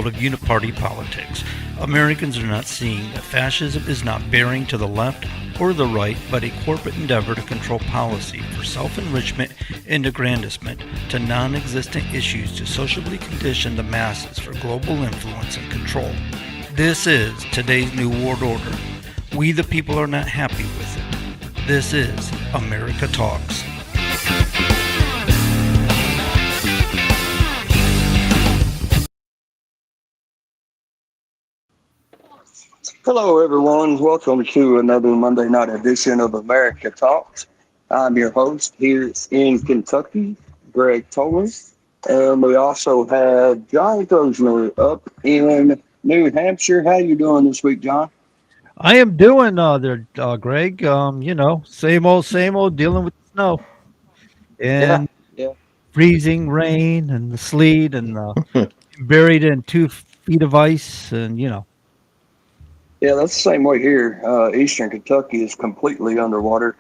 of uniparty politics. Americans are not seeing that fascism is not bearing to the left or the right, but a corporate endeavor to control policy for self-enrichment and aggrandizement to non-existent issues to socially condition the masses for global influence and control. This is today's New World Order. We the people are not happy with it. This is America Talks. Hello, everyone. Welcome to another Monday night edition of America Talks. I'm your host here in Kentucky, Greg Toller. And we also have John Grosner up in New Hampshire. How you doing this week, John? I am doing there, Greg. Same old, dealing with snow Yeah, and yeah. freezing rain and the sleet and buried in 2 feet of ice and. Yeah, that's the same way here. Eastern Kentucky is completely underwater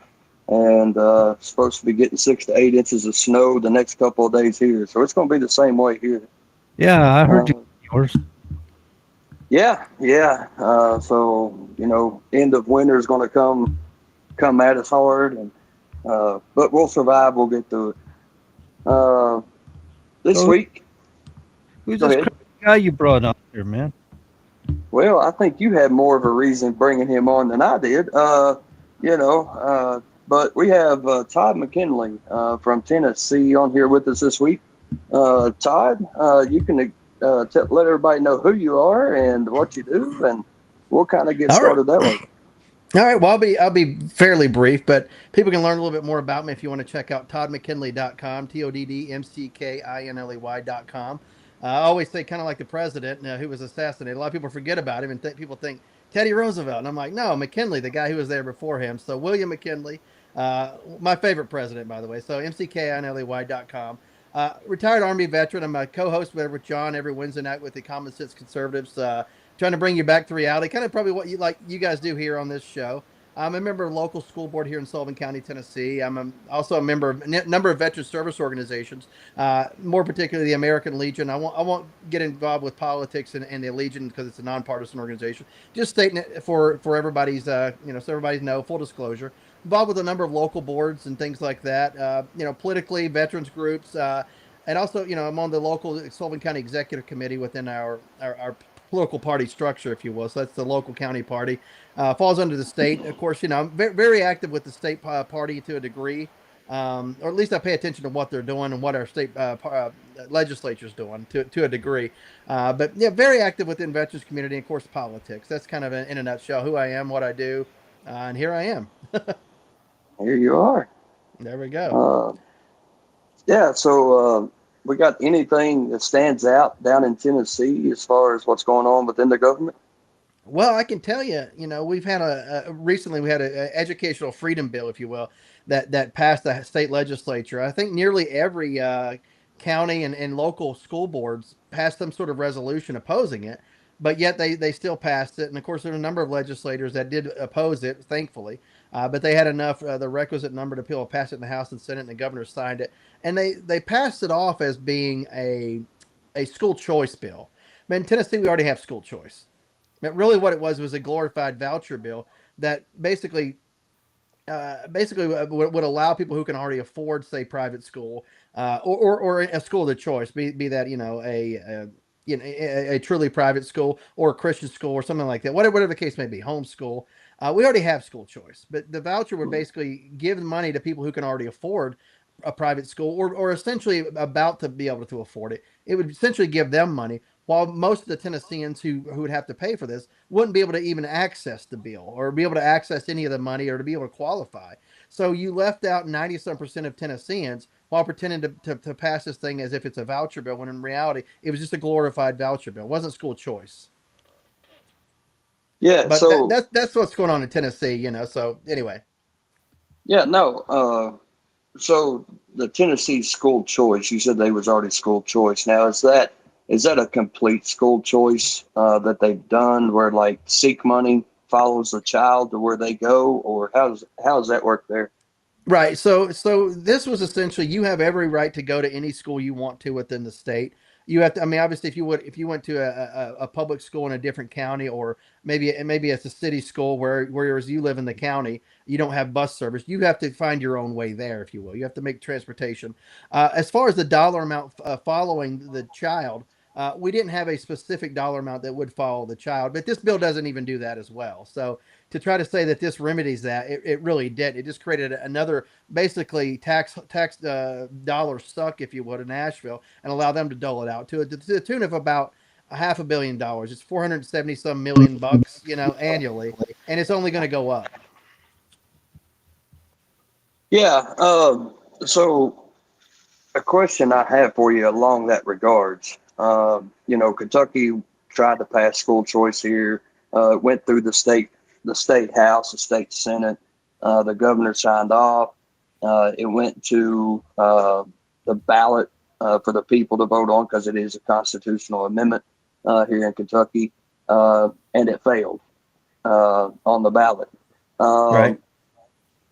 and supposed to be getting 6 to 8 inches of snow the next couple of days here. So it's going to be the same way here. Yeah, I heard Uh, you yours. yeah. End of winter is going to come at us hard, and but we'll survive. We'll get through it. This So week, who's go this ahead. crazy guy you brought up here, man? Well, I think you had more of a reason bringing him on than I did. But we have Todd McKinley from Tennessee on here with us this week. Todd, you can let everybody know who you are and what you do, and we'll kind of get All right. started that way. All right. Well, I'll be fairly brief, but people can learn a little bit more about me if you want to check out toddmckinley.com, toddmckinley.com. I always say kind of like the president who was assassinated. A lot of people forget about him and people think Teddy Roosevelt. And I'm like, no, McKinley, the guy who was there before him. So William McKinley, my favorite president, by the way. So mckinley.com. Retired Army veteran. I'm a co-host with John every Wednesday night with the Common Sense Conservatives. Trying to bring you back to reality, kind of probably what you guys do here on this show. I'm a member of local school board here in Sullivan County, Tennessee. Also a member of a number of veteran service organizations, more particularly the American Legion. I won't get involved with politics and the Legion because it's a nonpartisan organization. Just stating it for everybody's, so everybody know, full disclosure. Involved with a number of local boards and things like that. Politically, veterans groups, and also, I'm on the local Sullivan County Executive Committee within our local party structure, if you will. So that's the local county party. Falls under the state. Of course, I'm very, very active with the state party to a degree, or at least I pay attention to what they're doing and what our state legislature is doing to a degree. But yeah, very active within veterans community and, of course, politics. That's kind of in a nutshell who I am, what I do, and here I am. Here you are. There we go. Uh, yeah. We got anything that stands out down in Tennessee as far as what's going on within the government? Well, I can tell you, we've had recently we had a educational freedom bill, if you will, that passed the state legislature. I think nearly every county and local school boards passed some sort of resolution opposing it, but yet they still passed it. And of course, there were a number of legislators that did oppose it, thankfully, but they had enough the requisite number to pass it in the House and Senate, and the governor signed it, and they passed it off as being a school choice bill. But in Tennessee, we already have school choice. But really, what it was a glorified voucher bill that basically would allow people who can already afford, say, private school or a school of their choice, be that a truly private school or a Christian school or something like that, whatever the case may be, homeschool. We already have school choice, but the voucher would basically give money to people who can already afford a private school or essentially about to be able to afford it. It would essentially give them money, while most of the Tennesseans who would have to pay for this wouldn't be able to even access the bill or be able to access any of the money or to be able to qualify. So you left out 90-some% of Tennesseans while pretending to pass this thing as if it's a voucher bill, when in reality, it was just a glorified voucher bill. It wasn't school choice. Yeah. But that's what's going on in Tennessee. So anyway. Yeah. No. So the Tennessee school choice, you said they was already school choice. Now is that a complete school choice that they've done where like seek money follows the child to where they go, or how does that work there? Right. So this was essentially, you have every right to go to any school you want to within the state. you have to. I mean, obviously, if you went to a public school in a different county, or maybe it's a city school whereas you live in the county, you don't have bus service. You have to find your own way there, if you will. You have to make transportation. As far as the dollar amount following the child, we didn't have a specific dollar amount that would follow the child, but this bill doesn't even do that as well. So to try to say that this remedies that, it really did. It just created another basically tax dollar suck, if you would, in Nashville, and allow them to dole it out to the tune of about a $500 million. It's 470 some million bucks, annually, and it's only going to go up. Yeah. So a question I have for you along that regards. Kentucky tried to pass school choice here. Went through the state house, the state senate. The governor signed off. It went to the ballot for the people to vote on because it is a constitutional amendment here in Kentucky, and it failed on the ballot. Right.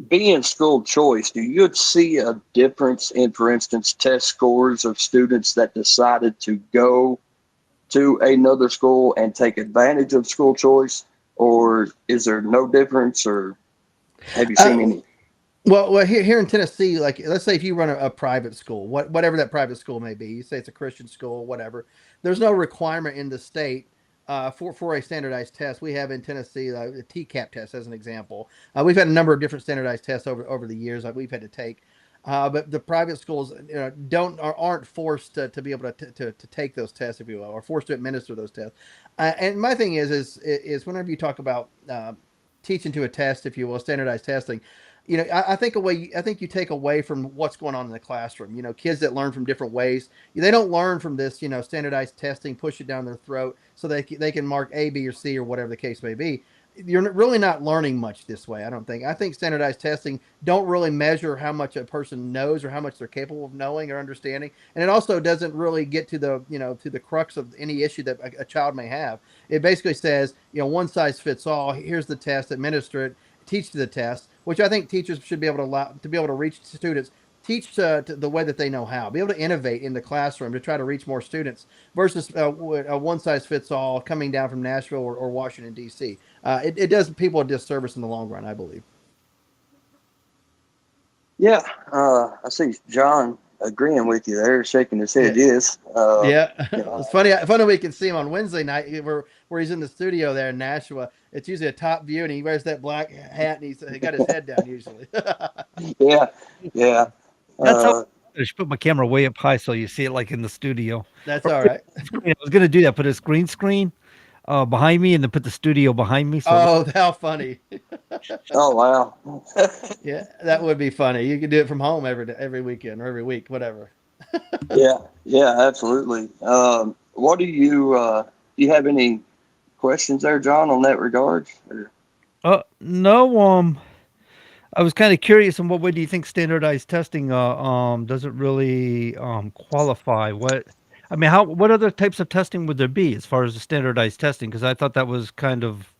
Being school choice, do you see a difference in, for instance, test scores of students that decided to go to another school and take advantage of school choice, or is there no difference, or have you seen any? Well, here in Tennessee, like let's say if you run a private school, whatever that private school may be, you say it's a Christian school, whatever. There's no requirement in the state for a standardized test. We have in Tennessee the TCAP test as an example. We've had a number of different standardized tests over the years that we've had to take. But the private schools aren't forced to be able to take those tests, if you will, or forced to administer those tests. And my thing is whenever you talk about teaching to a test, if you will, standardized testing, I think you take away from what's going on in the classroom. Kids that learn from different ways, they don't learn from this, standardized testing, push it down their throat so they can mark A, B, or C, or whatever the case may be. You're really not learning much this way, I don't think. I think standardized testing don't really measure how much a person knows or how much they're capable of knowing or understanding, and it also doesn't really get to the crux of any issue that a child may have. It basically says, one size fits all. Here's the test, administer it, teach to the test, which I think teachers should be able to reach students, teach to the way that they know how, be able to innovate in the classroom to try to reach more students versus a one size fits all coming down from Nashville or Washington D.C. It does people a disservice in the long run, I believe. Yeah, I see John agreeing with you there, shaking his head. Yeah. Yes. Yeah, You know, it's funny we can see him on Wednesday night where he's in the studio there in Nashua. It's usually a top view, and he wears that black hat, and he got his head down usually. yeah, yeah. That's how Uh, I should put my camera way up high so you see it like in the studio. That's Or all put right. I was gonna do that, put a green screen behind me and then put the studio behind me. So Oh, how funny! oh wow. Yeah, that would be funny. You could do it from home every weekend or every week, whatever. Yeah, yeah, absolutely. What do you have any questions there, John, on that regard? no, I was kind of curious in what way do you think standardized testing doesn't really qualify? What other types of testing would there be as far as the standardized testing? Because I thought that was kind of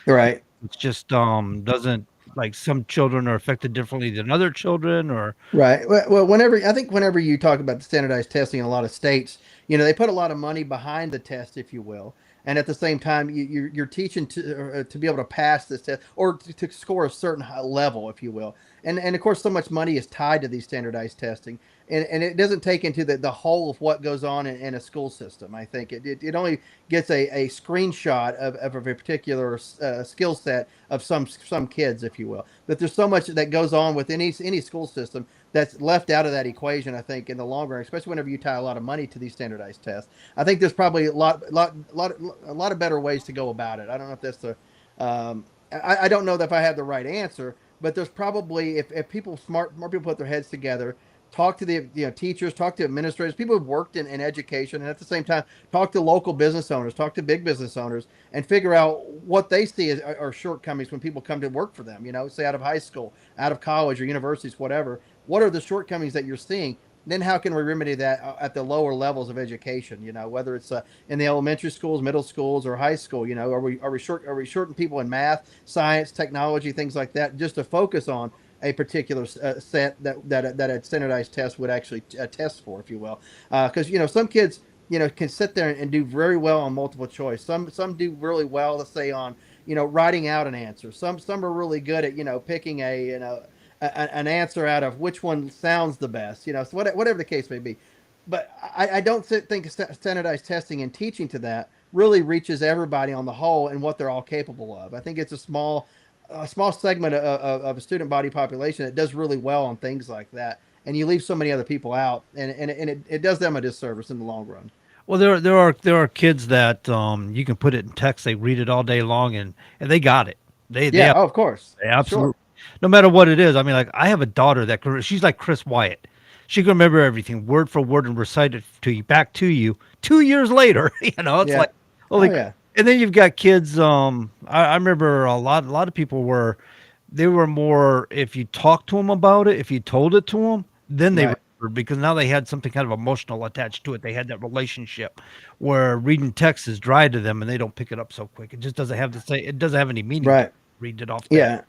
Right. it's just doesn't like some children are affected differently than other children or Right. Well, whenever you talk about the standardized testing in a lot of states, they put a lot of money behind the test, if you will, and at the same time, you're teaching to be able to pass this test or to score a certain level, if you will, and of course, so much money is tied to these standardized testing, and it doesn't take into the whole of what goes on in a school system. I think it only gets a screenshot of a particular skill set of some kids, if you will. But there's so much that goes on with any school system that's left out of that equation. I think in the long run, especially whenever you tie a lot of money to these standardized tests, I think there's probably a lot of better ways to go about it. I don't know if that's I don't know that if I have the right answer, but there's probably if more people put their heads together, talk to the teachers, talk to administrators, people who've worked in education, and at the same time talk to local business owners, talk to big business owners, and figure out what they see as are shortcomings when people come to work for them. Say out of high school, out of college or universities, whatever. What are the shortcomings that you're seeing? Then how can we remedy that at the lower levels of education? Whether it's in the elementary schools, middle schools, or high school. Are we shorting people in math, science, technology, things like that, just to focus on a particular set that a standardized test would actually test for, if you will? Because some kids, can sit there and do very well on multiple choice. Some do really well, let's say on writing out an answer. Some are really good at picking an answer out of which one sounds the best. So whatever the case may be. But I don't think standardized testing and teaching to that really reaches everybody on the whole and what they're all capable of. I think it's a small segment of a student body population that does really well on things like that, and you leave so many other people out, and it does them a disservice in the long run. Well, there are kids that you can put it in text, they read it all day long, and they got it. They Yeah, have, oh, of course, they absolutely, sure. no matter what it is. I mean, like I have a daughter she's like Chris Wyatt. She can remember everything word for word and recite it to you back to you 2 years later. It's Yeah, like oh holy. yeah, And then you've got kids. I remember a lot of people they were more, if you talked to them about it, if you told it to them, then they right, remembered, because now they had something kind of emotional attached to it. They had that relationship where reading text is dry to them and they don't pick it up so quick. It just doesn't have to say, it doesn't have any meaning to right. read it off that. Yeah,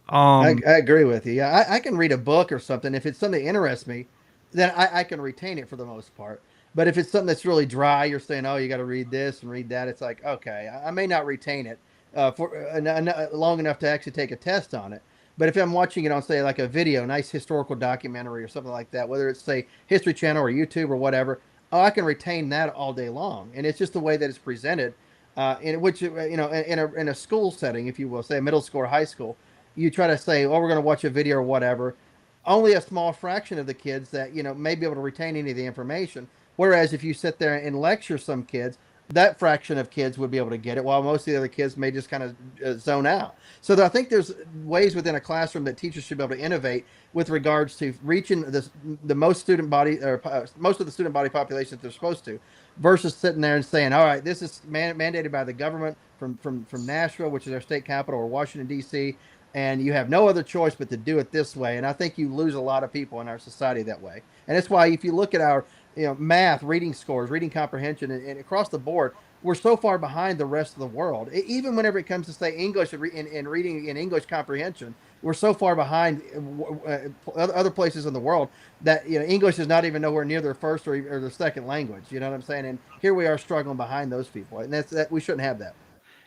Um, I agree with you. Yeah, I can read a book or something. If it's something that interests me, then I can retain it for the most part. But if it's something that's really dry, you're saying, oh, you got to read this and read that. It's like, okay, I may not retain it for long enough to actually take a test on it. But if I'm watching it on, say, like a video, nice historical documentary or something like that, whether it's, say, History Channel or YouTube or whatever, oh, I can retain that all day long. And it's just the way that it's presented, in which, in a school setting, if you will, say a middle school or high school, you try to say, oh, we're going to watch a video or whatever. Only a small fraction of the kids that may be able to retain any of the information. Whereas if you sit there and lecture some kids, that fraction of kids would be able to get it, while most of the other kids may just kind of zone out. So I think there's ways within a classroom that teachers should be able to innovate with regards to reaching the most student body, or most of the student body population that they're supposed to, versus sitting there and saying, all right, this is mandated by the government from Nashville, which is our state capital, or Washington, D.C., and you have no other choice but to do it this way. And I think you lose a lot of people in our society that way. And that's why if you look at our math, reading scores, reading comprehension, and across the board, we're so far behind the rest of the world. Even whenever it comes to, say, English and reading and English comprehension, we're so far behind other places in the world that English is not even nowhere near their first or their second language. You know what I'm saying? And here we are struggling behind those people, and that we shouldn't have that.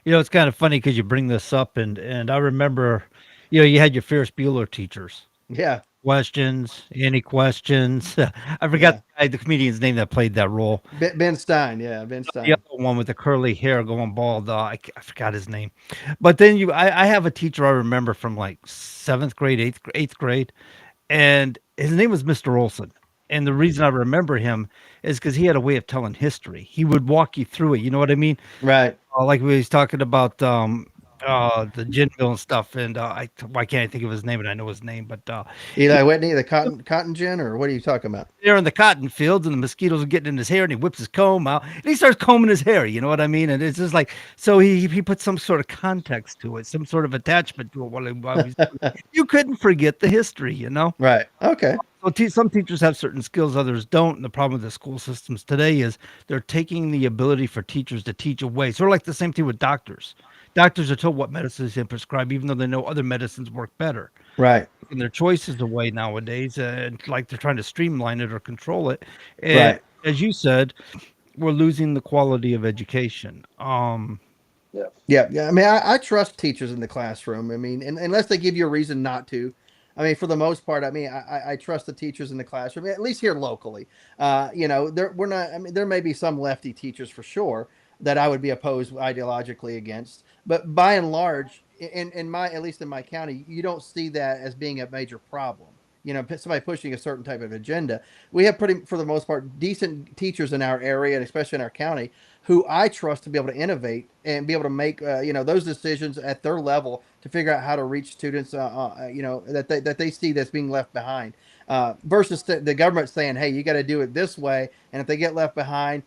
it's kind of funny because you bring this up, and I remember, you had your Ferris Bueller teachers. Yeah, Questions? Any questions? I forgot yeah. the comedian's name that played that role. Ben Stein, yeah, Ben The Stein. other one with the curly hair going bald. I forgot his name. But then I have a teacher I remember from like seventh grade, eighth grade, and his name was Mr. Olson. And the reason I remember him is because he had a way of telling history. He would walk you through it. You know what I mean? Right. Like we was talking about the gin mill and stuff. And why can't I think of his name? And I know his name, but Eli Whitney, the cotton gin, or what are you talking about? there in the cotton fields and the mosquitoes are getting in his hair and he whips his comb out and he starts combing his hair. You know what I mean? And it's just like, so he put some sort of context to it, some sort of attachment to it while he's, you couldn't forget the history. Right. Okay. So some teachers have certain skills, others don't. And the problem with the school systems today is they're taking the ability for teachers to teach away. Sort of like the same thing with doctors. Doctors are told what medicines they prescribe, even though they know other medicines work better. Right. And their choices away nowadays, and like they're trying to streamline it or control it. And Right. as you said, we're losing the quality of education. Yeah. Yeah. Yeah. I mean, I trust teachers in the classroom. I mean, unless they give you a reason not to. I mean, for the most part, I mean, I trust the teachers in the classroom, at least here locally. We're not. I mean, there may be some lefty teachers for sure that I would be opposed ideologically against, but by and large, in my at least in my county, you don't see that as being a major problem. Somebody pushing a certain type of agenda. We have pretty, for the most part, decent teachers in our area, and especially in our county, who I trust to be able to innovate and be able to make those decisions at their level to figure out how to reach students that they see that's being left behind, versus the government saying, hey, you got to do it this way, and if they get left behind,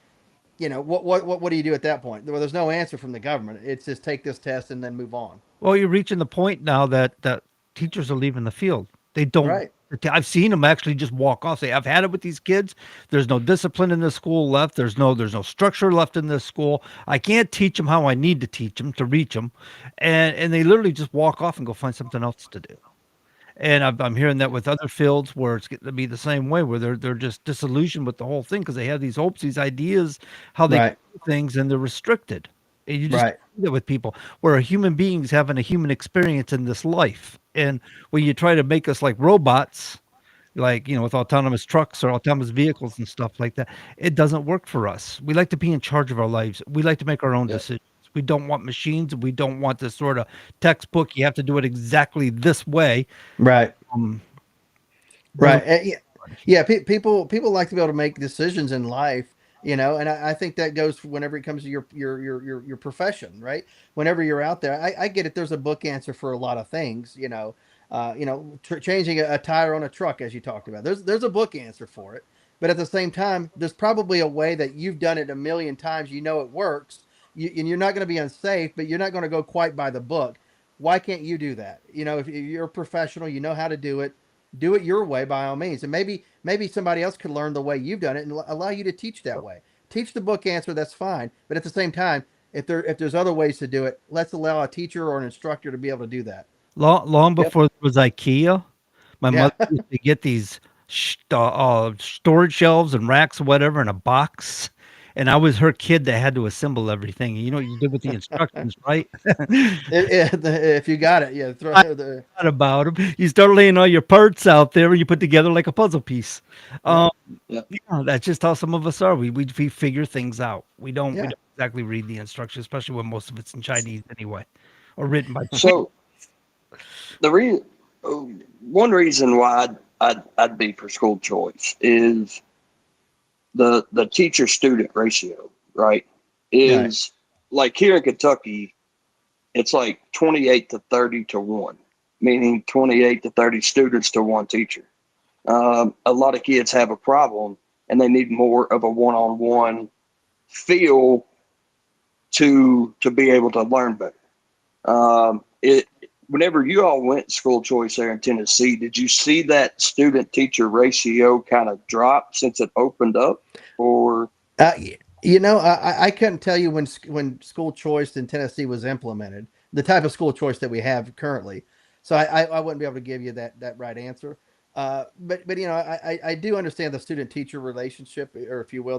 what do you do at that point? Well, there's no answer from the government. It's just take this test and then move on. Well, you're reaching the point now that teachers are leaving the field. They don't. Right. I've seen them actually just walk off. Say, I've had it with these kids. There's no discipline in the school left. There's no structure left in this school. I can't teach them how I need to teach them to reach them, and they literally just walk off and go find something else to do. And I'm hearing that with other fields where it's getting to be the same way, where they're just disillusioned with the whole thing because they have these hopes, these ideas, how they can Right. do things, and they're restricted. And you just Right. don't see that with people. Where a human beings having a human experience in this life, and when you try to make us like robots, like with autonomous trucks or autonomous vehicles and stuff like that, it doesn't work for us. We like to be in charge of our lives. We like to make our own Yeah. decisions. We don't want machines. We don't want this sort of textbook. You have to do it exactly this way. Right. Um, Right. doesn't Yeah. Yeah. People like to be able to make decisions in life, and I think that goes whenever it comes to your profession, right? Whenever you're out there, I get it. There's a book answer for a lot of things, changing a tire on a truck, as you talked about. There's a book answer for it, but at the same time, there's probably a way that you've done it a million times. You know it works, and you're not going to be unsafe, but you're not going to go quite by the book. Why can't you do that? If you're a professional, you know how to do it your way by all means, and maybe somebody else could learn the way you've done it and allow you to teach that way. Teach the book answer, that's fine, but at the same time, if there's other ways to do it, let's allow a teacher or an instructor to be able to do that. long Yep. before there was IKEA. My Yeah. mother used to get these storage shelves and racks or whatever in a box. And I was her kid that had to assemble everything. You know what you did with the instructions, right? If you got it, yeah, throw I the forgot about them. You start laying all your parts out there and you put together like a puzzle piece. yeah. Um, Yep. yeah, that's just how some of us are. We figure things out. We Yeah. don't exactly read the instructions, especially when most of it's in Chinese anyway, or written by. So the re- one reason why I'd be for school choice is the teacher student ratio, right? Right. Is like here in Kentucky, it's like 28 to 30 to 1, meaning 28 to 30 students to one teacher. A lot of kids have a problem and they need more of a one-on-one feel to be able to learn better. It Whenever you all went school choice there in Tennessee, did you see that student teacher ratio kind of drop since it opened up, or Uh, I couldn't tell you when school choice in Tennessee was implemented, the type of school choice that we have currently. So I wouldn't be able to give you that right answer. But I do understand the student teacher relationship, or if you will,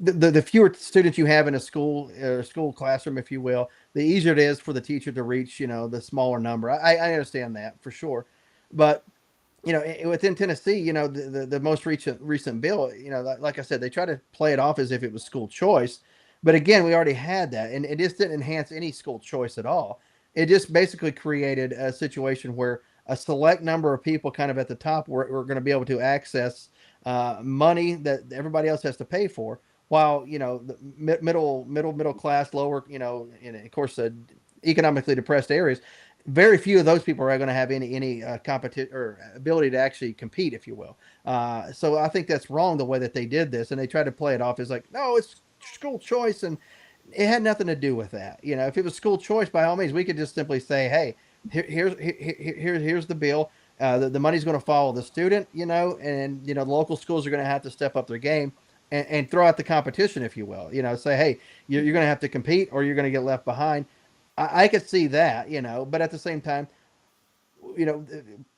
the fewer students you have in a school classroom, if you will, the easier it is for the teacher to reach the smaller number. I understand that for sure, but within Tennessee, the most recent bill, like I said, they try to play it off as if it was school choice, but again, we already had that, and it just didn't enhance any school choice at all. It just basically created a situation where a select number of people, kind of at the top, were going to be able to access money that everybody else has to pay for, while the middle class, lower, and of course, economically depressed areas, very few of those people are going to have any competition or ability to actually compete, if you will. So I think that's wrong the way that they did this, and they tried to play it off as like, no, it's school choice, and it had nothing to do with that. If it was school choice, by all means, we could just simply say, hey, here's the bill. The money's going to follow the student, and the local schools are going to have to step up their game. And throw out the competition, if you will. Say, hey, you're going to have to compete, or you're going to get left behind. I could see that, but at the same time, you know,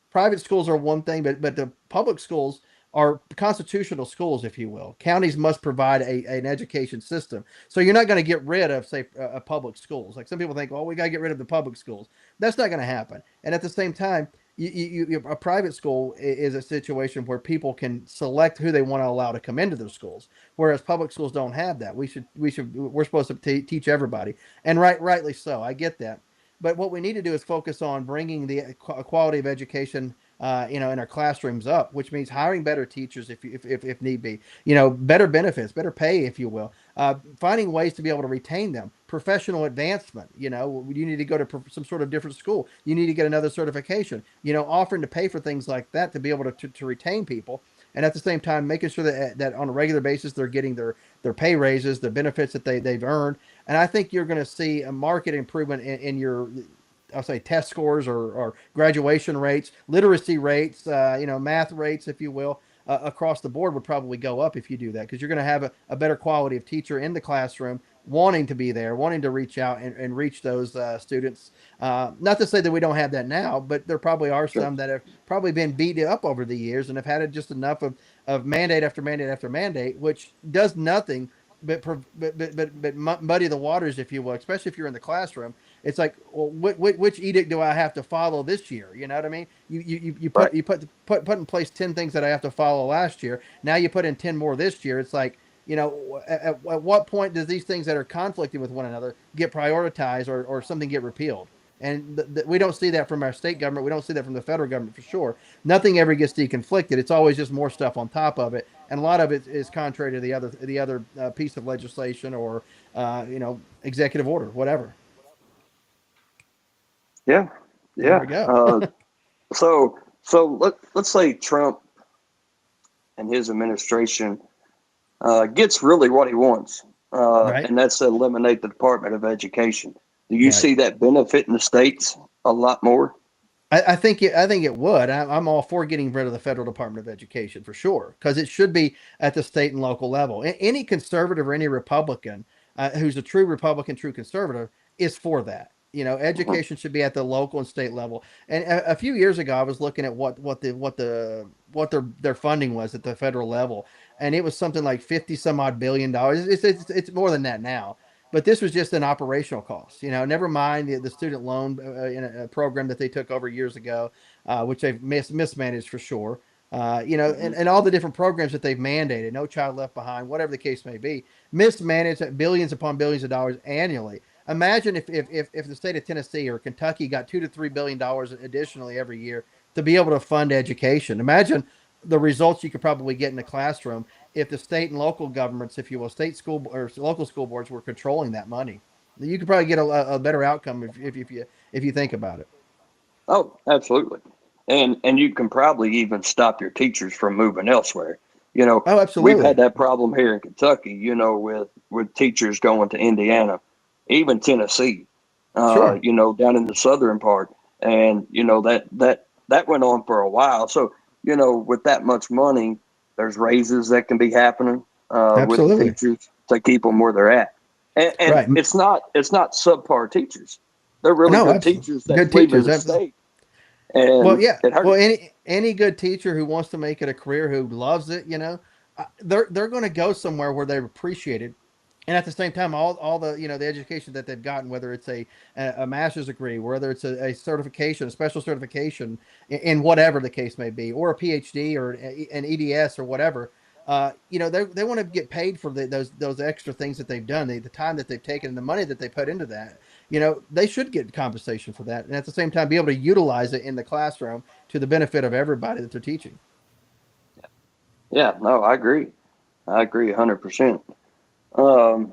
private schools are one thing, but the public schools are constitutional schools, if you will. Counties must provide an education system. So you're not going to get rid of, say, public schools. Like some people think, well, we got to get rid of the public schools. That's not going to happen. And at the same time, a private school is a situation where people can select who they want to allow to come into their schools, whereas public schools don't have that. We're supposed to teach everybody, and rightly so. I get that, but what we need to do is focus on bringing the quality of education, in our classrooms up, which means hiring better teachers if need be, better benefits, better pay, if you will, finding ways to be able to retain them, professional advancement. You need to go to some sort of different school. You need to get another certification, offering to pay for things like that to be able to retain people. And at the same time, making sure that on a regular basis, they're getting their pay raises, the benefits that they've earned. And I think you're going to see a market improvement in your, I'll say, test scores, or graduation rates, literacy rates, math rates, if you will, across the board would probably go up if you do that, because you're going to have a better quality of teacher in the classroom wanting to be there, wanting to reach out and reach those students. Not to say that we don't have that now, but there probably are Sure. some that have probably been beat up over the years and have had just enough of mandate after mandate after mandate, which does nothing but muddy the waters, if you will, especially if you're in the classroom. It's like, well, which edict do I have to follow this year? You know what I mean? You Right. put in place 10 things that I have to follow last year. Now you put in 10 more this year. It's like, at what point does these things that are conflicting with one another get prioritized or something get repealed? And we don't see that from our state government. We don't see that from the federal government for sure. Nothing ever gets deconflicted. It's always just more stuff on top of it, and a lot of it is contrary to the other piece of legislation or executive order, whatever. Yeah. There Yeah. we go. So let's say Trump and his administration gets really what he wants, Right. and that's to eliminate the Department of Education. Do you Right. see that benefiting the states a lot more? I think it would. I'm all for getting rid of the federal Department of Education for sure, because it should be at the state and local level. Any conservative or any Republican who's a true Republican, true conservative, is for that. Mhm. Education should be at the local and state level. And a few years ago, I was looking at what their funding was at the federal level, and it was something like 50 some odd $billion. It's more than that now. But this was just an operational cost, never mind the student loan in a program that they took over years ago, which they've mismanaged for sure. Mhm. And all the different programs that they've mandated, No Child Left Behind, whatever the case may be, mismanaged at billions upon billions of dollars annually. Imagine if the state of Tennessee or Kentucky got $2 to $3 billion additionally every year to be able to fund education. Imagine the results you could probably get in the classroom if the state and local governments, if you will, state school or local school boards were controlling that money. You could probably get a better outcome if you think about it. Oh, absolutely. And you can probably even stop your teachers from moving elsewhere. Oh, We've had absolutely. that problem here in Kentucky, with teachers going to Indiana, even Tennessee, Sure. down in the southern part. And, that went on for a while. So, with that much money, there's raises that can be happening with the Absolutely. teachers to keep them where they're at. And Right. it's not subpar teachers. They're really No, good absolutely. teachers Good that's leaving teachers. the state, Well, and yeah. it Well, hurts. any good teacher who wants to make it a career, who loves it, they're going to go somewhere where they're appreciated, and at the same time, all the the education that they've gotten, whether it's a master's degree, whether it's a certification, a special certification, in whatever the case may be, or a PhD or an EDS or whatever. They want to get paid for those extra things that they've done, the time that they've taken, and the money that they put into that. They should get compensation for that, and at the same time, be able to utilize it in the classroom to the benefit of everybody that they're teaching. Yeah, no, I agree. I agree 100%. Um,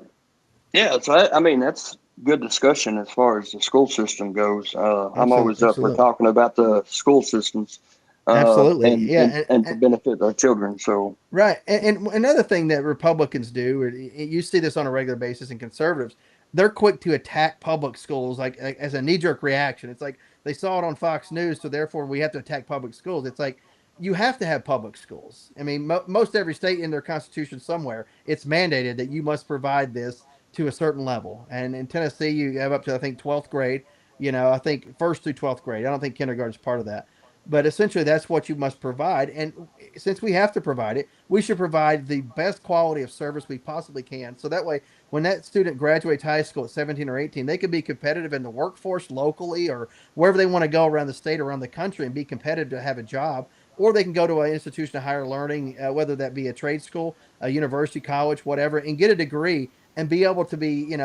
yeah, so I mean that's good discussion as far as the school system goes. I'm always up for Absolutely, talking about the school systems, absolutely, and, yeah, and and to benefit our children. So right. And another thing that Republicans do, or you see this on a regular basis, and conservatives, they're quick to attack public schools like as a knee jerk reaction. It's like they saw it on Fox News, so therefore we have to attack public schools. It's like you have to have public schools. I mean, most every state in their constitution somewhere, it's mandated that you must provide this to a certain level. And in Tennessee, you have up to, I think, 12th grade. I think first through 12th grade. I don't think kindergarten is part of that. But essentially, that's what you must provide. And since we have to provide it, we should provide the best quality of service we possibly can. So that way, when that student graduates high school at 17 or 18, they can be competitive in the workforce locally or wherever they want to go around the state, around the country, and be competitive to have a job. Or they can go to an institution of higher learning, whether that be a trade school, a university, college, whatever, and get a degree and be able to be,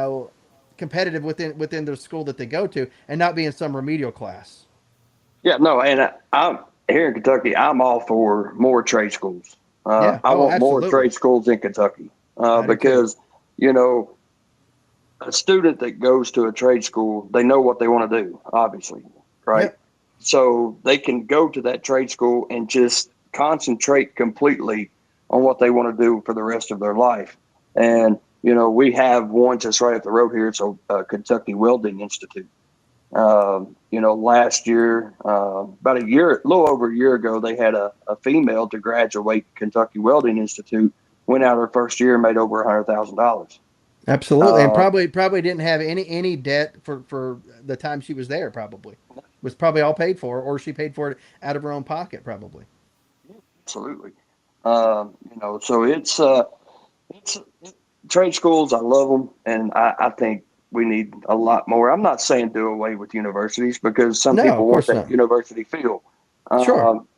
competitive within their school that they go to, and not be in some remedial class. yeah, no, and I'm here in Kentucky. I'm all for more trade schools. Yeah. I Oh, want more absolutely. trade schools in Kentucky I do too. because you know a student that goes to a trade school, they know what they want to do, obviously, right? Yep. So they can go to that trade school and just concentrate completely on what they want to do for the rest of their life. And, we have one just right up the road here. It's a Kentucky Welding Institute. Last year, about a little over a year ago, they had a female to graduate Kentucky Welding Institute, went out her first year and made over $100,000. Absolutely, and Uh, probably didn't have any debt for the time she was there. Probably was probably all paid for, or she paid for it out of her own pocket. Probably. Absolutely. So it's trade schools. I love them, and I think we need a lot more. I'm not saying do away with universities because some No, people of want course that not. university feel. Sure, Um,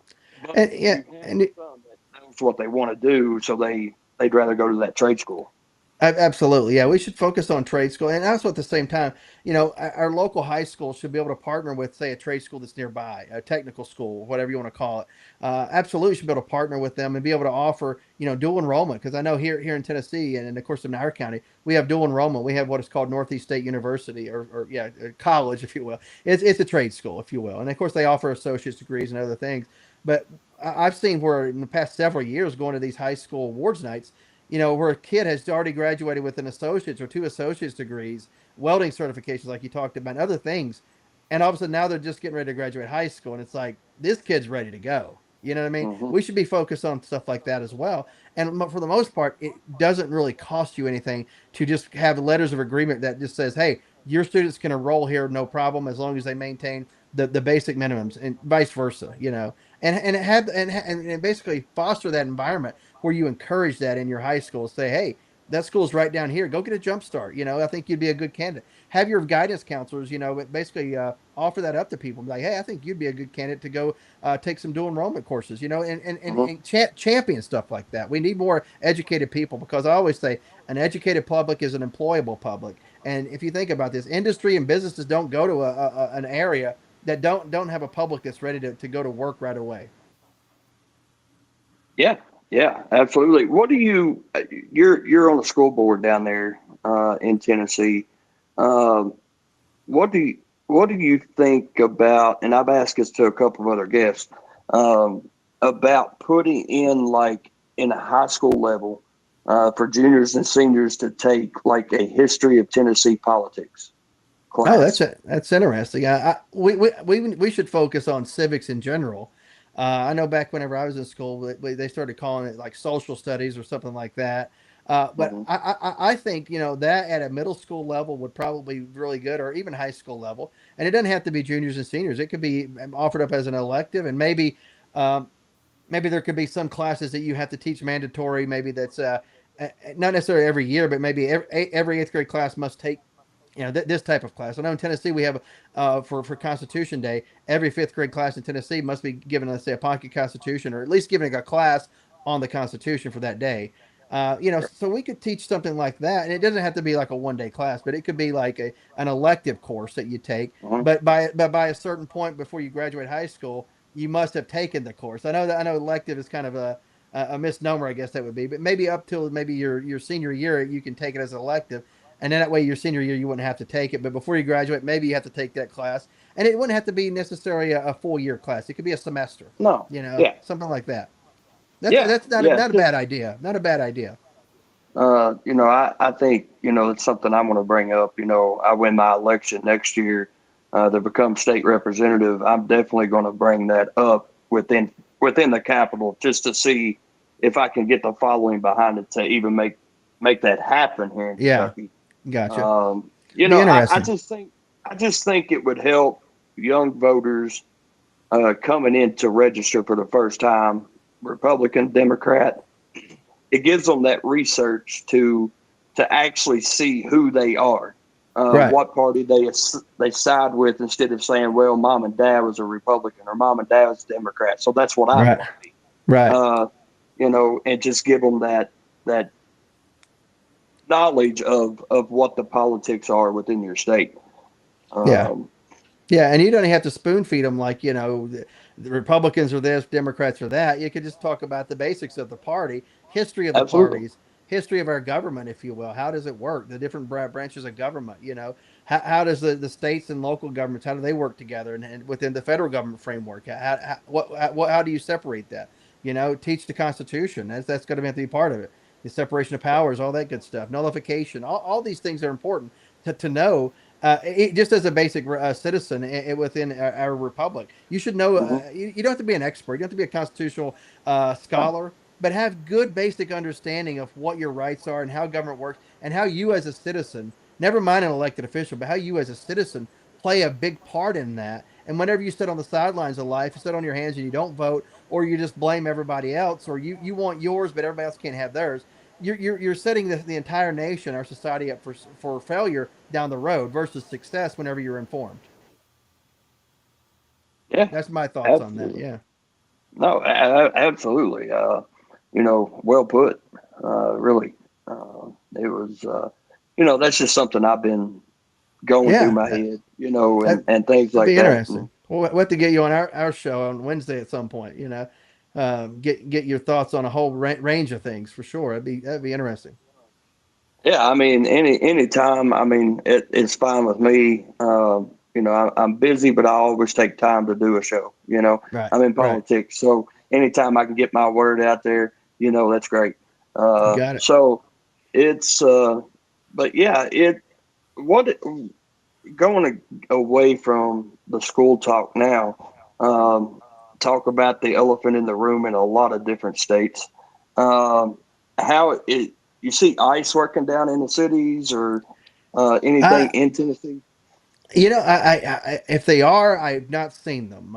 but and yeah, you have and some that knows what they want to do, so they'd rather go to that trade school. Absolutely, yeah. We should focus on trade school, and also at the same time, our local high school should be able to partner with, say, a trade school that's nearby, a technical school, whatever you want to call it. Absolutely, should be able to partner with them and be able to offer, dual enrollment. Because I know here in Tennessee, and of course in our county, we have dual enrollment. We have what is called Northeast State University, or yeah, college, if you will. It's a trade school, if you will, and of course they offer associate's degrees and other things. But I've seen where in the past several years going to these high school awards nights, where a kid has already graduated with an associate's or two associate's degrees, welding certifications, like you talked about, and other things. And all of a sudden now they're just getting ready to graduate high school. And it's like, this kid's ready to go. You know what I mean? Hmm. We should be focused on stuff like that as well. And for the most part, it doesn't really cost you anything to just have letters of agreement that just says, hey, your students can enroll here, no problem, as long as they maintain the basic minimums, and vice versa, and basically foster that environment where you encourage that in your high school. Say, hey, that school's right down here. Go get a jump start. I think you'd be a good candidate. Have your guidance counselors, basically offer that up to people. Be like, hey, I think you'd be a good candidate to go take some dual enrollment courses, Hmm. and champion stuff like that. We need more educated people because I always say an educated public is an employable public. And if you think about this, industry and businesses don't go to an area that don't have a public that's ready to go to work right away. Yeah, yeah, absolutely. What do you? You're on the school board down there in Tennessee. Um, what do you what do you think about? And I've asked this to a couple of other guests about putting in like in a high school level for juniors and seniors to take like a history of Tennessee politics Oh, class. that's interesting. We should focus on civics in general. I know back whenever I was in school, they started calling it like social studies or something like that. But Hmm. I think that at a middle school level would probably be really good, or even high school level. And it doesn't have to be juniors and seniors. It could be offered up as an elective, and um, maybe there could be some classes that you have to teach mandatory. Maybe that's not necessarily every year, but maybe every eighth grade class must take this type of class. I know in Tennessee we have for Constitution Day, every fifth grade class in Tennessee must be given, let's say, a pocket Constitution, or at least giving a class on the Constitution for that day. So we could teach something like that, and it doesn't have to be like a 1 day class, but it could be like an elective course that you take. Hmm. But by a certain point before you graduate high school, you must have taken the course. I know elective is kind of a misnomer, I guess that would be, but maybe up till maybe your senior year, you can take it as an elective, and then that way your senior year you wouldn't have to take it. But before you graduate, maybe you have to take that class, and it wouldn't have to be necessarily a full year class. It could be a semester, No. Yeah. something like that. That's Yeah. that's not a, Yeah. not a bad idea. Not a bad idea. I think, it's something I'm going to bring up. I win my election next year to become state representative. I'm definitely going to bring that up within the Capitol just to see if I can get the following behind it to even make that happen here in Yeah, Kentucky. gotcha. Um, Be I interesting. just think it would help young voters coming in to register for the first time, Republican, Democrat. It gives them that research to actually see who they are, Right, what party they side with, instead of saying, "Well, mom and dad was a Republican or mom and dad was a Democrat, so that's what I'm right, going to be." right. Uh, and just give them that knowledge of what the politics are within your state. Yeah. Um, Yeah, and you don't have to spoon feed them like the Republicans are this, Democrats are that. You could just talk about the basics of the party, history of the Absolutely. parties, history of our government, if you will. How does it work? The different branches of government. How does the states and local governments, how do they work together, and within the federal government framework? How do you separate that? Teach the Constitution. That's going to have to be part of it. The separation of powers, all that good stuff, nullification, all these things are important to know, just as a basic citizen within our republic. You should know. Hmm. You don't have to be an expert. You don't have to be a constitutional scholar. but have good basic understanding of what your rights are and how government works and how you as a citizen, never mind an elected official, but how you as a citizen play a big part in that. And whenever you sit on the sidelines of life, you sit on your hands and you don't vote, or you just blame everybody else, or you want yours but everybody else can't have theirs, you're setting the entire nation, our society, up for failure down the road versus success whenever you're informed. Yeah, That's my thoughts on that. absolutely. Yeah. No, absolutely. Well put. Really, it was. That's just something I've been going through Yeah. my head. That, And things that'd like be that. interesting. We'll have to get you on our show on Wednesday at some point. Get your thoughts on a whole range of things for sure. That'd be interesting. Yeah, I mean, any time. I mean, it's fine with me. I'm busy, but I always take time to do a show. Right. I'm in Right. politics, so anytime I can get my word out there, that's great. You got it. So it's, but yeah, what going away from the school talk now, um, talk about the elephant in the room in a lot of different states. Um, how it you see ICE working down in the cities or anything I in Tennessee? If they are, I've not seen them.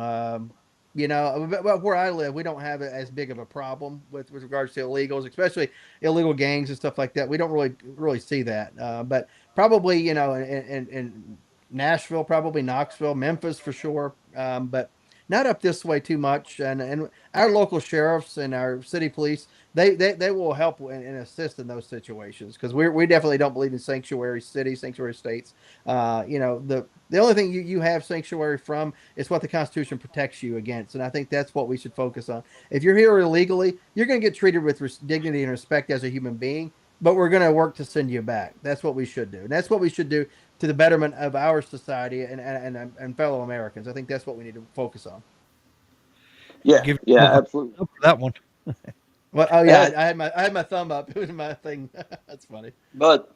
But where I live, we don't have it as big of a problem with regards to illegals, especially illegal gangs and stuff like that. We don't really see that. But probably, in Nashville, probably Knoxville, Memphis for sure. But not up this way too much. And our local sheriffs and our city police, they will help and assist in those situations because we definitely don't believe in sanctuary cities, sanctuary states. The only thing you have sanctuary from is what the Constitution protects you against, and I think that's what we should focus on. If you're here illegally, you're going to get treated with dignity and respect as a human being, but we're going to work to send you back. That's what we should do, and that's what we should do to the betterment of our society and fellow Americans. I think that's what we need to focus on. Yeah, Give yeah, yourself absolutely. a for that one. Well, oh yeah, Uh, I had my thumb up. It was my thing. That's funny. but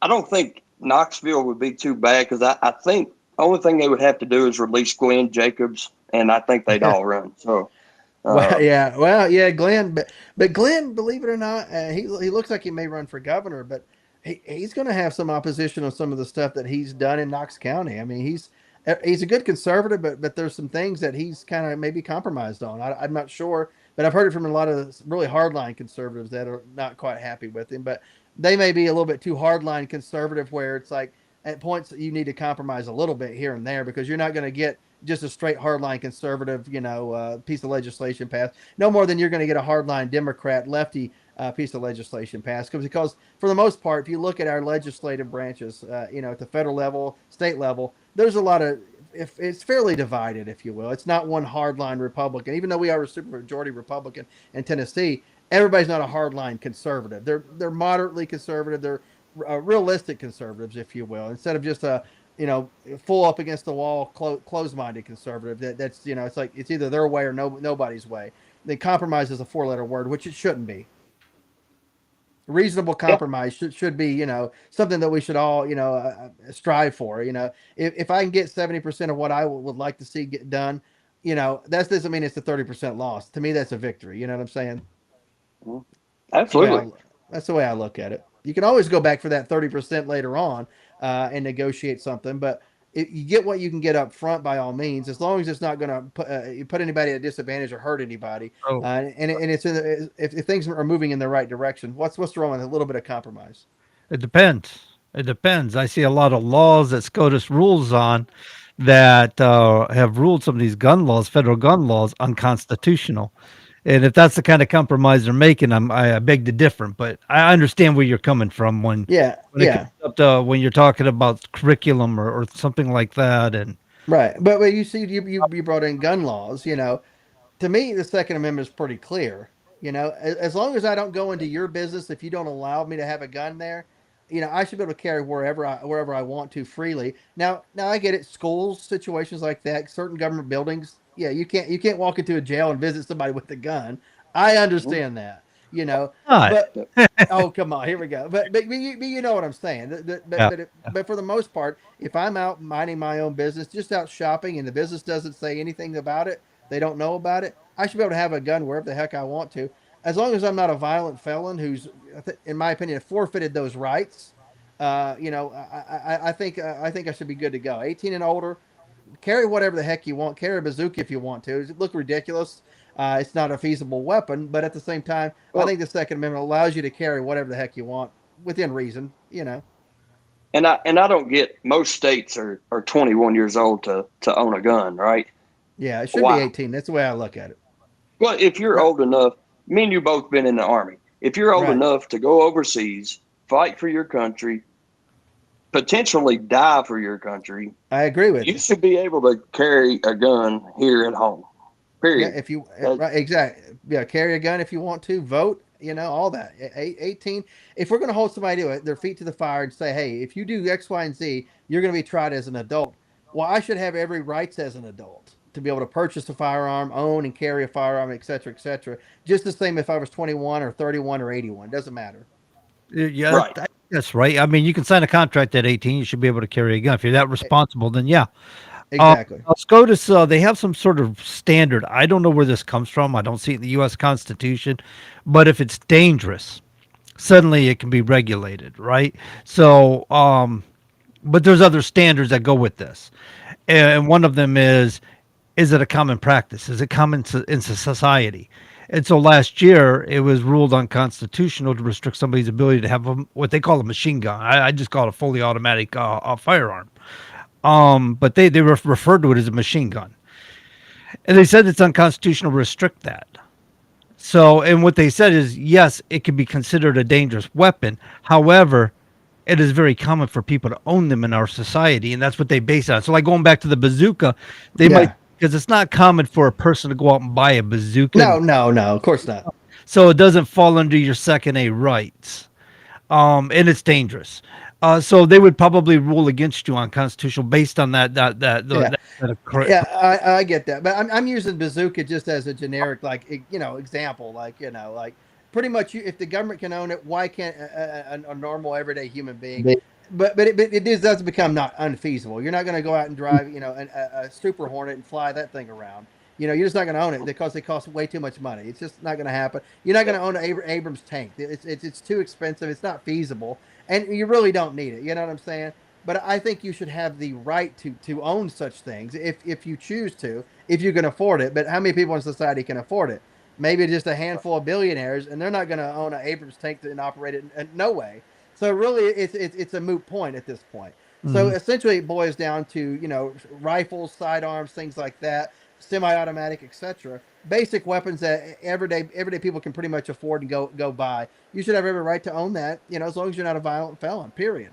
I don't think Knoxville would be too bad because I think the only thing they would have to do is release Glenn Jacobs, and I think they'd all run. So, Well, uh, yeah, well, yeah, Glenn, but Glenn, believe it or not, he looks like he may run for governor, but he's going to have some opposition on some of the stuff that he's done in Knox County. I mean, he's a good conservative, but there's some things that he's kind of maybe compromised on. I'm not sure, but I've heard it from a lot of really hardline conservatives that are not quite happy with him. But they may be a little bit too hardline conservative, where it's like at points you need to compromise a little bit here and there because you're not going to get just a straight hardline conservative, piece of legislation passed. No more than you're going to get a hardline Democrat lefty piece of legislation passed. Because for the most part, if you look at our legislative branches, at the federal level, state level, there's a lot of if it's fairly divided, if you will. It's not one hardline Republican, even though we are a supermajority Republican in Tennessee. Everybody's not a hardline conservative. They're moderately conservative. They're realistic conservatives, if you will, instead of just a full up against the wall, closed-minded conservative. That's it's like it's either their way or nobody's way. The compromise is a four-letter word, which it shouldn't be. Reasonable yeah, compromise should be something that we should all strive for. If I can get 70% of what I would like to see get done, that doesn't mean it's a 30% loss. To me, that's a victory. You know what I'm saying? mhm, That's the way absolutely. I look at it. You can always go back for that 30% later on and negotiate something, but you get what you can get up front by all means, as long as it's not going to put anybody at a disadvantage or hurt anybody. Oh, And it's if things are moving in the right direction, what's wrong with a little bit of compromise? it depends. It depends. I see a lot of laws that SCOTUS rules on that have ruled some of these gun laws, federal gun laws, unconstitutional. And if that's the kind of compromise they're making, I beg to differ. But I understand where you're coming from Yeah, when it yeah. comes up to when you're talking about curriculum or something like that. And Right, but you see, you brought in gun laws. To me, the Second Amendment is pretty clear. As long as I don't go into your business, if you don't allow me to have a gun there, I should be able to carry wherever I want to freely. Now I get it. Schools, situations like that, certain government buildings, yeah, you can't walk into a jail and visit somebody with a gun. I Mhm. understand that. You know, not. but oh come on, here we go. But you know what I'm saying. Yeah. But for the most part, if I'm out minding my own business, just out shopping, and the business doesn't say anything about it, they don't know about it, I should be able to have a gun wherever the heck I want to, as long as I'm not a violent felon who's, in my opinion, forfeited those rights. I think I should be good to go. 18 and older, carry whatever the heck you want. Carry a bazooka if you want to. It look ridiculous. It's not a feasible weapon, but at the same time, I Well, think the Second Amendment allows you to carry whatever the heck you want within reason. and I don't get, most states are 21 years old to own a gun, right? Yeah, it should be Wow. 18. That's the way I look at it. Well, if you're Right. old enough, me and you both been in the army. If you're old Right. enough to go overseas, fight for your country, potentially die for your country, I agree with you you. should be able to carry a gun here at home. Yeah, Period. if you That, right, exactly. Yeah, carry a gun if you want to. Vote. All that. 18. If we're going to hold somebody to it, their feet to the fire, and say, "Hey, if you do X, Y, and Z, you're going to be tried as an adult." Well, I should have every rights as an adult to be able to purchase a firearm, own and carry a firearm, etc., etc. Just the same if I was 21 or 31 or 81. Doesn't matter. Yeah, right. that's right. I mean, you can sign a contract at 18. You should be able to carry a gun. If you're that E- responsible, then yeah. Exactly. SCOTUS, they have some sort of standard. I don't know where this comes from. I don't see it in the U.S. Constitution. But if it's dangerous, suddenly it can be regulated, right? So, but there's other standards that go with this. And one of them is it a common practice? Is it common in society? And so last year, it was ruled unconstitutional to restrict somebody's ability to have what they call a machine gun. I just call it a fully automatic firearm. But they referred to it as a machine gun, and they said it's unconstitutional to restrict that. So, and what they said is, yes, it can be considered a dangerous weapon. However, it is very common for people to own them in our society, and that's what they base it on. So, like going back to the bazooka, they might, Yeah. because it's not common for a person to go out and buy a bazooka, No, no, no. Of course not. so it doesn't fall under your second A rights, and it's dangerous. So they would probably rule against you on constitutional based on Yeah. that Yeah, I get that, but I'm using bazooka just as a generic, like example, like pretty much if the government can own it, why can't a normal everyday human being? But it does become not unfeasible. You're not going to go out and drive a Super Hornet and fly that thing around. You're just not going to own it because they cost way too much money. It's just not going to happen. You're not going to own an Abrams tank. It's too expensive. It's not feasible, and you really don't need it. You know what I'm saying? But I think you should have the right to own such things if you choose to, if you can afford it. But how many people in society can afford it? Maybe just a handful of billionaires, and they're not going to own an Abrams tank and operate it. No way. So really, it's a moot point at this point. So Mhm. essentially, it boils down to rifles, sidearms, things like that, semi-automatic, etc. Basic weapons that everyday people can pretty much afford and go buy. You should have every right to own that. As long as you're not a violent felon. Period.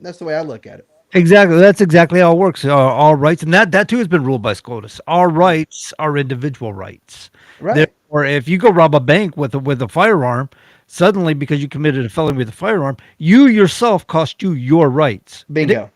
That's the way I look at it. Exactly. That's exactly how it works. All rights, and that too has been ruled by SCOTUS. Our rights are individual rights. Right. Therefore, if you go rob a bank with a firearm, suddenly because you committed a felony with a firearm, you yourself cost you your rights. It is Bingo.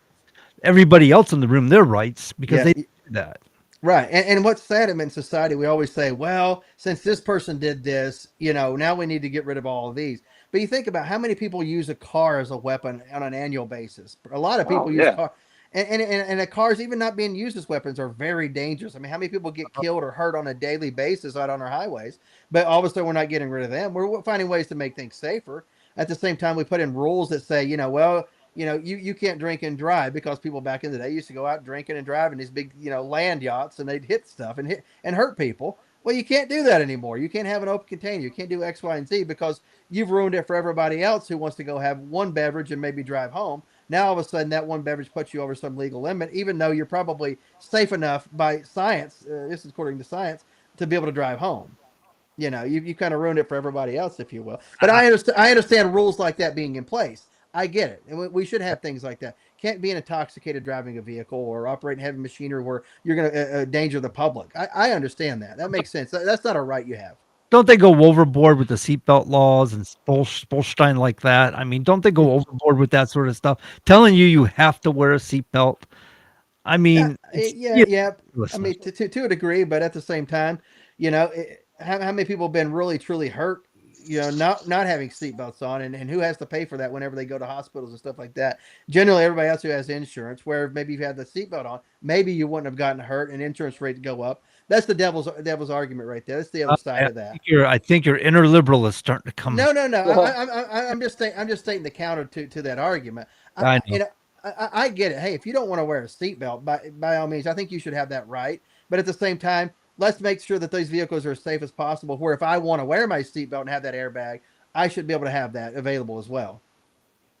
everybody else in the room their rights because Yeah. they do that. Right. And what's sad in society, we always say, well, since this person did this, now we need to get rid of all of these. But you think about how many people use a car as a weapon on an annual basis. A lot of people Oh use yeah. car, and the cars even not being used as weapons are very dangerous. I mean, how many people get killed or hurt on a daily basis out on our highways? But all of a sudden, we're not getting rid of them. We're finding ways to make things safer. At the same time, we put in rules that say, well, you can't drink and drive because people back in the day used to go out drinking and driving these big, land yachts and they'd hit stuff and hurt people. Well, you can't do that anymore. You can't have an open container. You can't do X, Y, and Z because you've ruined it for everybody else who wants to go have one beverage and maybe drive home. Now, all of a sudden, that one beverage puts you over some legal limit, even though you're probably safe enough by science, this is according to science, to be able to drive home. You kind of ruined it for everybody else, if you will. But I understand rules like that being in place. I get it, and we should have things like that. Can't be intoxicated driving a vehicle or operating heavy machinery where you're going to endanger the public. I understand that. That makes sense. That's not a right you have. Don't they go overboard with the seatbelt laws and Spolstein like that? I mean, don't they go overboard with that sort of stuff? Telling you have to wear a seatbelt. I Yeah, mean, it's yeah, yeah. I ridiculousness. mean, to a degree, but at the same time, how many people have been really truly hurt? Not having seatbelts on, and who has to pay for that whenever they go to hospitals and stuff like that? Generally, everybody else who has insurance, where maybe you've had the seatbelt on, maybe you wouldn't have gotten hurt, and insurance rates go up. that's the devil's argument right there. That's the other side of that. I think your inner liberal is starting to come. No. I'm just stating the counter to that argument. I know. I get it. Hey, if you don't want to wear a seatbelt, by all means, I think you should have that right. But at the same time, let's make sure that those vehicles are as safe as possible. Where if I want to wear my seatbelt and have that airbag, I should be able to have that available as well.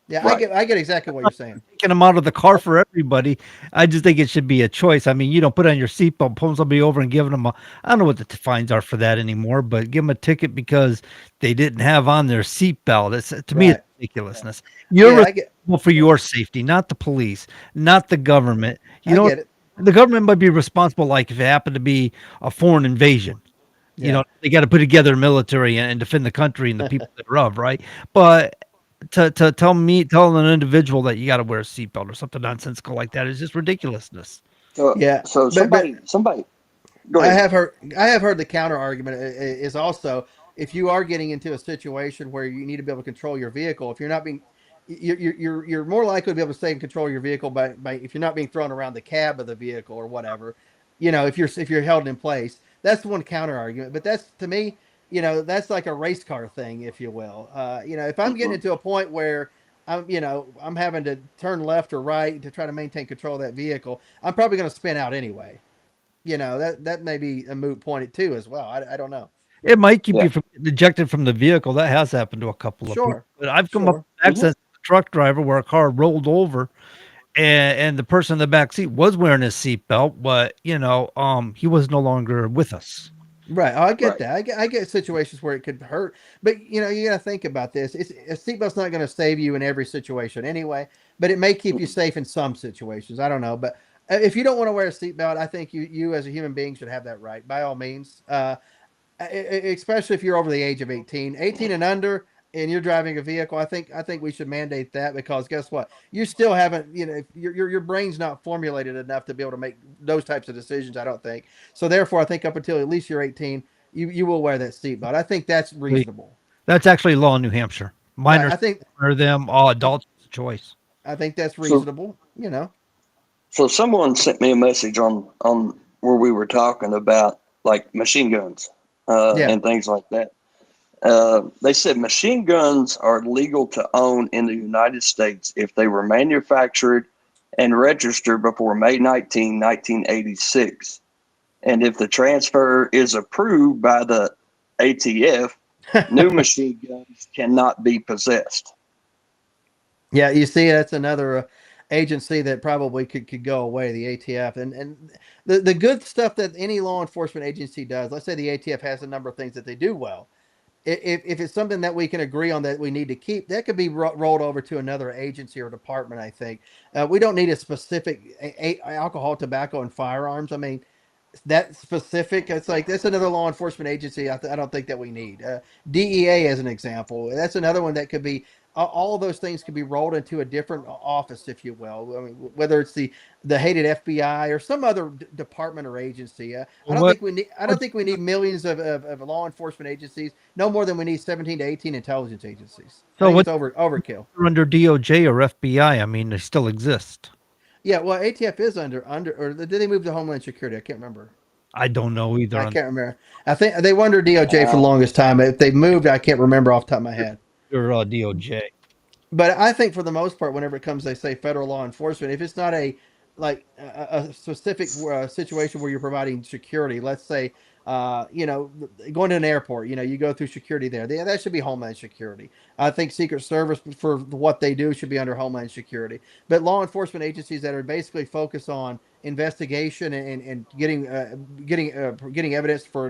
Yeah, Right. I get exactly what you're saying. Taking them out of the car for everybody. I just think it should be a choice. I mean, you don't put on your seatbelt, pull somebody over, and giving them a. I don't know what the fines are for that anymore, but give them a ticket because they didn't have on their seatbelt. It's to me, it's Right. ridiculousness. You're Yeah, I get. responsible for your safety, not the police, not the government. You I know, get it. the government might be responsible, like if it happened to be a foreign invasion. You Yeah. know, they got to put together a military and defend the country and the people thereof, right? But to tell an individual that you got to wear a seatbelt or something nonsensical like that is just ridiculousness. So, Yeah, so but somebody, go I ahead. have heard the counter argument is also if you are getting into a situation where you need to be able to control your vehicle, if you're not being you're more likely to be able to stay in control of your vehicle by if you're not being thrown around the cab of the vehicle or whatever, if you're held in place. That's one counter argument, but that's to me, that's like a race car thing, if you will. If I'm getting Hmm. into a point where I'm having to turn left or right to try to maintain control of that vehicle, I'm probably going to spin out anyway. That may be a moot point too as well. I don't know. It might keep Yeah. you from getting ejected from the vehicle. That has happened to a couple of people. Sure, But I've come up sure. with accidents with a truck driver where a car rolled over and the person in the back seat was wearing his seatbelt, but he was no longer with us. Right. Oh, I get Right. that. I get situations where it could hurt, but you got to think about this. A seatbelt's not going to save you in every situation anyway, but it may keep you Mhm. safe in some situations. I don't know, but if you don't want to wear a seatbelt, I think you as a human being should have that right by all means. Especially if you're over the age of 18, 18 and under, and you're driving a vehicle. I think we should mandate that because guess what? You still haven't, your brain's not formulated enough to be able to make those types of decisions. I don't think so. Therefore, I think up until at least you're 18, you will wear that seatbelt. I think that's reasonable. That's actually law in New Hampshire. Right. Minors wear them. All adults, it's a choice. I think that's So, reasonable. so someone sent me a message on where we were talking about like machine guns, Yeah. and things like that. They said machine guns are legal to own in the United States if they were manufactured and registered before May 19, 1986. And if the transfer is approved by the ATF, new machine guns cannot be possessed. Yeah, you see, that's another agency that probably could go away, the ATF. And the good stuff that any law enforcement agency does, let's say the ATF has a number of things that they do well. If it's something that we can agree on that we need to keep, that could be rolled over to another agency or department, I think. We don't need a specific alcohol, tobacco, and firearms. I mean, that specific, it's like that's another law enforcement agency I don't think that we need. DEA as an example, that's another one that could be all of those things could be rolled into a different office, if you will. I mean, whether it's the hated FBI or some other department or agency. I don't What think we need. I don't think we need millions of law enforcement agencies. No more than we need 17 to 18 intelligence agencies. I so think what it's overkill. under DOJ or FBI? I mean, they still exist. Yeah, well, ATF is under, or did they move to Homeland Security? I can't remember. I don't know either. I On can't remember. I think they were under DOJ for the longest time. If they moved, I can't remember off the top of my head. your DOJ. But I think for the most part, whenever it comes, they say federal law enforcement. If it's not a specific situation where you're providing security, let's say, going to an airport, you go through security there. That should be Homeland Security. I think Secret Service for what they do should be under Homeland Security. But law enforcement agencies that are basically focused on investigation and getting evidence for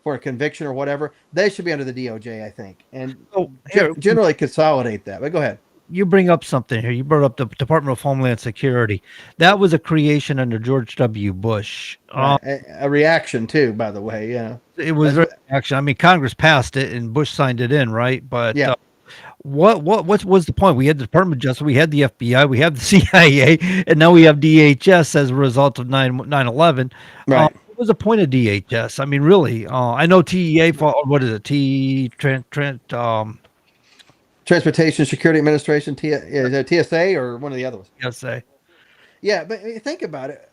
a conviction or whatever, they should be under the DOJ, I think, and So here, generally consolidate that. But go ahead. you bring up something here. You brought up the Department of Homeland Security. That was a creation under George W. Bush. Right. A reaction too, by the way. It was That's- actually. I mean, Congress passed it and Bush signed it in, right? But yeah. what was the point? We had the Department of Justice, we had the FBI, we have the CIA, and now we have DHS as a result of 9/11. Right. What was the point of DHS? I mean, really? I know TEA. What is it? Transportation Security Administration, TSA, or one of the other ones. TSA. Yeah, but think about it.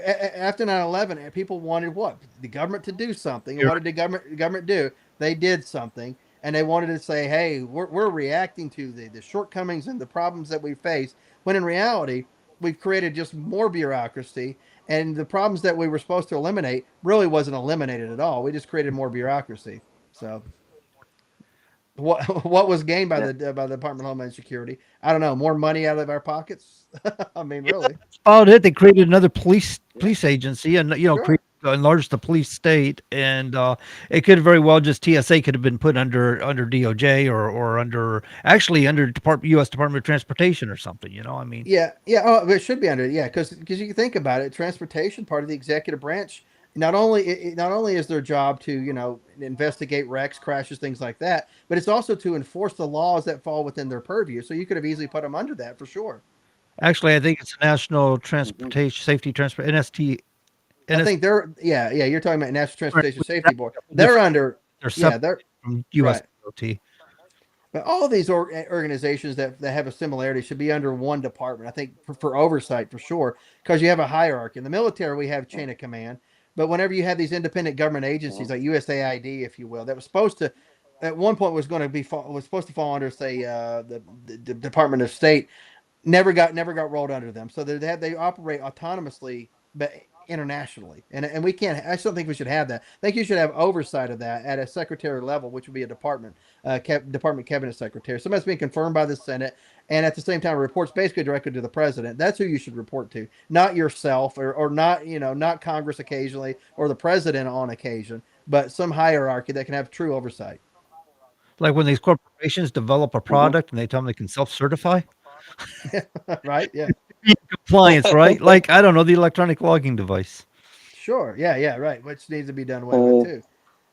After 9/11, people wanted what? The government to do something. And You're what did the government do? They did something, and they wanted to say, "Hey, we're reacting to the shortcomings and the problems that we face." When in reality, we've created just more bureaucracy, and the problems that we were supposed to eliminate really wasn't eliminated at all. We just created more bureaucracy. So, what was gained Yeah. by the Department of Homeland Security? I don't know. More money out of our pockets. I mean, Yeah, really. that's about it. They created another police Yeah. police agency, and Sure. enlarged the police state, and it could very well just TSA could have been put under DOJ or under U.S. Department of Transportation or something. I mean, Yeah, yeah. Oh, it should be under. Yeah, because you can think about it, transportation part of the executive branch. Not only is their job to investigate wrecks, crashes, things like that, but it's also to enforce the laws that fall within their purview. So you could have easily put them under that for sure. actually, I think it's National Mhm. Transportation Safety Transport NST I NS. think they're yeah. You're talking about National Transportation Safety Board. They're Different. under They're yeah. separate They're from U.S. right. DOT. But all of these organizations that have a similarity should be under one department. I think for oversight for sure, because you have a hierarchy. In the military, we have chain of command. But whenever you have these independent government agencies Mhm. like USAID, if you will, that was supposed to, at one point was going to be was supposed to fall under, say, the Department of State, never got rolled under them. So they operate autonomously, but internationally, and we can't. I still think we should have that. I think you should have oversight of that at a secretary level, which would be a department cabinet secretary. Somebody that's being confirmed by the Senate, and at the same time reports basically directly to the president. That's who you should report to, not yourself or not not Congress occasionally or the president on occasion, but some hierarchy that can have true oversight. Like when these corporations develop a Mhm. product and they tell them they can self-certify. Right? Yeah. Be in compliance, right? Like, I don't know, the electronic logging device. Sure. Yeah. Yeah. Right. Which needs to be done away with Uh, too.